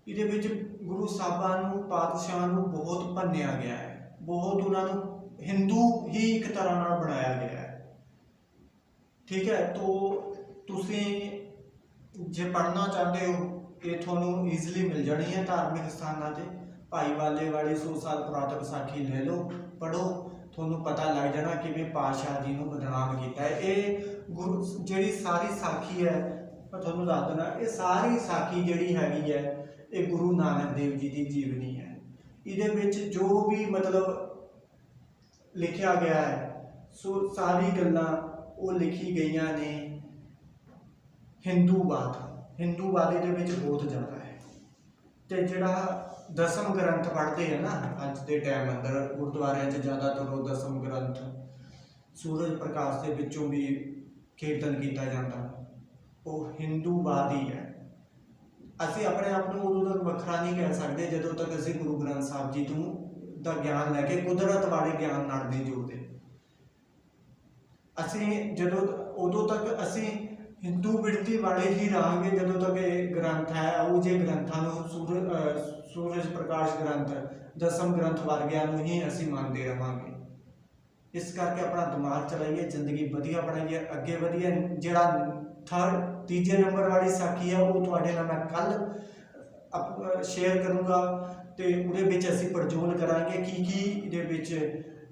ਇਹਦੇ ਵਿੱਚ ਗੁਰੂ ਸਾਹਿਬਾਂ ਨੂੰ, ਪਾਤਸ਼ਾਹਾਂ ਨੂੰ ਬਹੁਤ ਭੰਨਿਆ ਗਿਆ ਹੈ, ਬਹੁਤ ਉਹਨਾਂ ਨੂੰ ਹਿੰਦੂ ਹੀ ਇੱਕ ਤਰ੍ਹਾਂ ਨਾਲ ਬਣਾਇਆ ਗਿਆ ਹੈ। ਠੀਕ ਹੈ, ਤੋ ਤੁਸੀਂ ਜੇ ਪੜ੍ਹਨਾ ਚਾਹੁੰਦੇ ਹੋ ਇਹ ਤੁਹਾਨੂੰ ਈਜ਼ੀਲੀ ਮਿਲ ਜਾਣੀ ਹੈ ਧਾਰਮਿਕ ਸਥਾਨਾਂ 'ਤੇ। ਭਾਈ ਵਾਲੇ ਵਾਲੀ 100 ਸਾਲ ਪੁਰਾਤਨ ਸਾਖੀ ਲੈ ਲਓ, ਪੜ੍ਹੋ, ਤੁਹਾਨੂੰ ਪਤਾ ਲੱਗ ਜਾਣਾ ਕਿਵੇਂ ਪਾਤਸ਼ਾਹ ਜੀ ਨੂੰ ਬਦਨਾਮ ਕੀਤਾ ਹੈ। ਇਹ ਗੁਰੂ ਜਿਹੜੀ ਸਾਰੀ ਸਾਖੀ ਹੈ, ਮੈਂ ਤੁਹਾਨੂੰ ਦੱਸ ਦੇਣਾ, ਇਹ ਸਾਰੀ ਸਾਖੀ ਜਿਹੜੀ ਹੈਗੀ ਹੈ ਇਹ ਗੁਰੂ ਨਾਨਕ ਦੇਵ ਜੀ ਦੀ ਜੀਵਨੀ ਹੈ। ਇਹਦੇ ਵਿੱਚ ਜੋ ਵੀ ਮਤਲਬ ਲਿਖਿਆ ਗਿਆ ਹੈ, ਸੋ ਸਾਰੀ ਗੱਲਾਂ ਉਹ ਲਿਖੀ ਗਈਆਂ ਨੇ ਹਿੰਦੂਵਾਦ ਇਹਦੇ ਵਿੱਚ ਬਹੁਤ ਜ਼ਿਆਦਾ ਹੈ। ਤੇ ਜਿਹੜਾ ਦਸਮ ਗ੍ਰੰਥ ਪੜ੍ਹਦੇ ਆ ਨਾ ਅੱਜ ਦੇ ਟਾਈਮ ਅੰਦਰ ਗੁਰਦੁਆਰਿਆਂ 'ਚ, ਜ਼ਿਆਦਾਤਰ ਉਹ ਦਸਮ ਗ੍ਰੰਥ ਸੂਰਜ ਪ੍ਰਕਾਸ਼ ਦੇ ਵਿੱਚੋਂ ਵੀ ਕੀਰਤਨ ਕੀਤਾ ਜਾਂਦਾ, ਉਹ ਹਿੰਦੂਵਾਦ ਹੀ ਹੈ। ਅਸੀਂ ਆਪਣੇ ਆਪ ਨੂੰ ਉਦੋਂ ਤੱਕ ਵੱਖਰਾ ਨਹੀਂ ਕਹਿ ਸਕਦੇ ਜਦੋਂ ਤੱਕ ਅਸੀਂ ਗੁਰੂ ਗ੍ਰੰਥ ਸਾਹਿਬ ਜੀ ਦਾ ਗਿਆਨ ਲੈ ਕੇ ਕੁਦਰਤ ਵਾਲੇ ਗਿਆਨ ਨਾਲ ਨਹੀਂ ਜੁੜਦੇ। ਉਦੋਂ ਤੱਕ ਅਸੀਂ ਹਿੰਦੂ ਬਿਰਤੀ ਵਾਲੇ ਹੀ ਰਹਾਂਗੇ ਜਦੋਂ ਤੱਕ ਇਹ ਗ੍ਰੰਥ ਹੈ, ਉਹ ਜੇ ਗ੍ਰੰਥਾਂ ਨੂੰ ਸੂਰਜ ਪ੍ਰਕਾਸ਼ ਗ੍ਰੰਥ, ਦਸਮ ਗ੍ਰੰਥ ਵਰਗਿਆਂ ਨੂੰ ਹੀ ਅਸੀਂ ਮੰਨਦੇ ਰਹਾਂਗੇ। ਇਸ ਕਰਕੇ ਆਪਣਾ ਦਿਮਾਗ ਚਲਾਈਏ, ਜ਼ਿੰਦਗੀ ਵਧੀਆ ਬਣਾਈਏ, ਅੱਗੇ ਵਧੀਏ। ਜਿਹੜਾ ਤੀਜੇ ਨੰਬਰ ਵਾਲੀ ਸਾਖੀ ਹੈ ਉਹ ਤੁਹਾਡੇ ਨਾਲ ਮੈਂ ਕੱਲ੍ਹ ਸ਼ੇਅਰ ਕਰੂੰਗਾ ਤੇ ਉਹਦੇ ਵਿੱਚ ਅਸੀਂ ਪੜਝੋਲ ਕਰਾਂਗੇ ਕੀ ਇਹਦੇ ਵਿੱਚ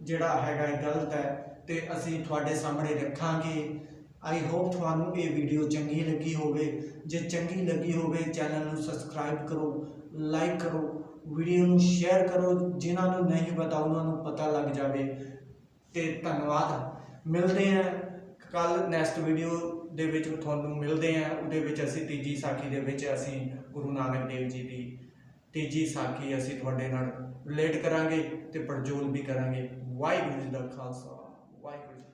ਜਿਹੜਾ ਹੈਗਾ ਗਲਤ ਹੈ ਤੇ ਅਸੀਂ ਤੁਹਾਡੇ ਸਾਹਮਣੇ ਰੱਖਾਂਗੇ। ਆਈ ਹੋਪ ਤੁਹਾਨੂੰ ਇਹ ਵੀਡੀਓ ਚੰਗੀ ਲੱਗੀ ਹੋਵੇ। ਜੇ ਚੰਗੀ ਲੱਗੀ ਹੋਵੇ ਚੈਨਲ ਨੂੰ ਸਬਸਕ੍ਰਾਈਬ ਕਰੋ, ਲਾਈਕ ਕਰੋ, ਵੀਡੀਓ ਨੂੰ ਸ਼ੇਅਰ ਕਰੋ, ਜਿਨ੍ਹਾਂ ਨੂੰ ਨਹੀਂ ਪਤਾ ਉਹਨਾਂ ਨੂੰ ਪਤਾ ਲੱਗ ਜਾਵੇ। ਤੇ ਧੰਨਵਾਦ। ਮਿਲਦੇ ਹਾਂ ਕੱਲ੍ਹ ਨੈਕਸਟ ਵੀਡੀਓ ਦੇ ਵਿੱਚ, ਤੁਹਾਨੂੰ ਮਿਲਦੇ ਹਾਂ ਉਹਦੇ ਵਿੱਚ ਅਸੀਂ ਤੀਜੀ ਸਾਖੀ ਦੇ ਵਿੱਚ ਅਸੀਂ ਗੁਰੂ ਨਾਨਕ ਦੇਵ ਜੀ ਦੀ ਤੀਜੀ ਸਾਖੀ ਅਸੀਂ ਤੁਹਾਡੇ ਨਾਲ ਰਿਲੇਟ ਕਰਾਂਗੇ ਤੇ ਪੜਝੋਲ ਵੀ ਕਰਾਂਗੇ। ਵਾਹਿਗੁਰੂ ਜੀ ਦਾ ਖਾਲਸਾ, ਵਾਹਿਗੁਰੂ ਜੀ।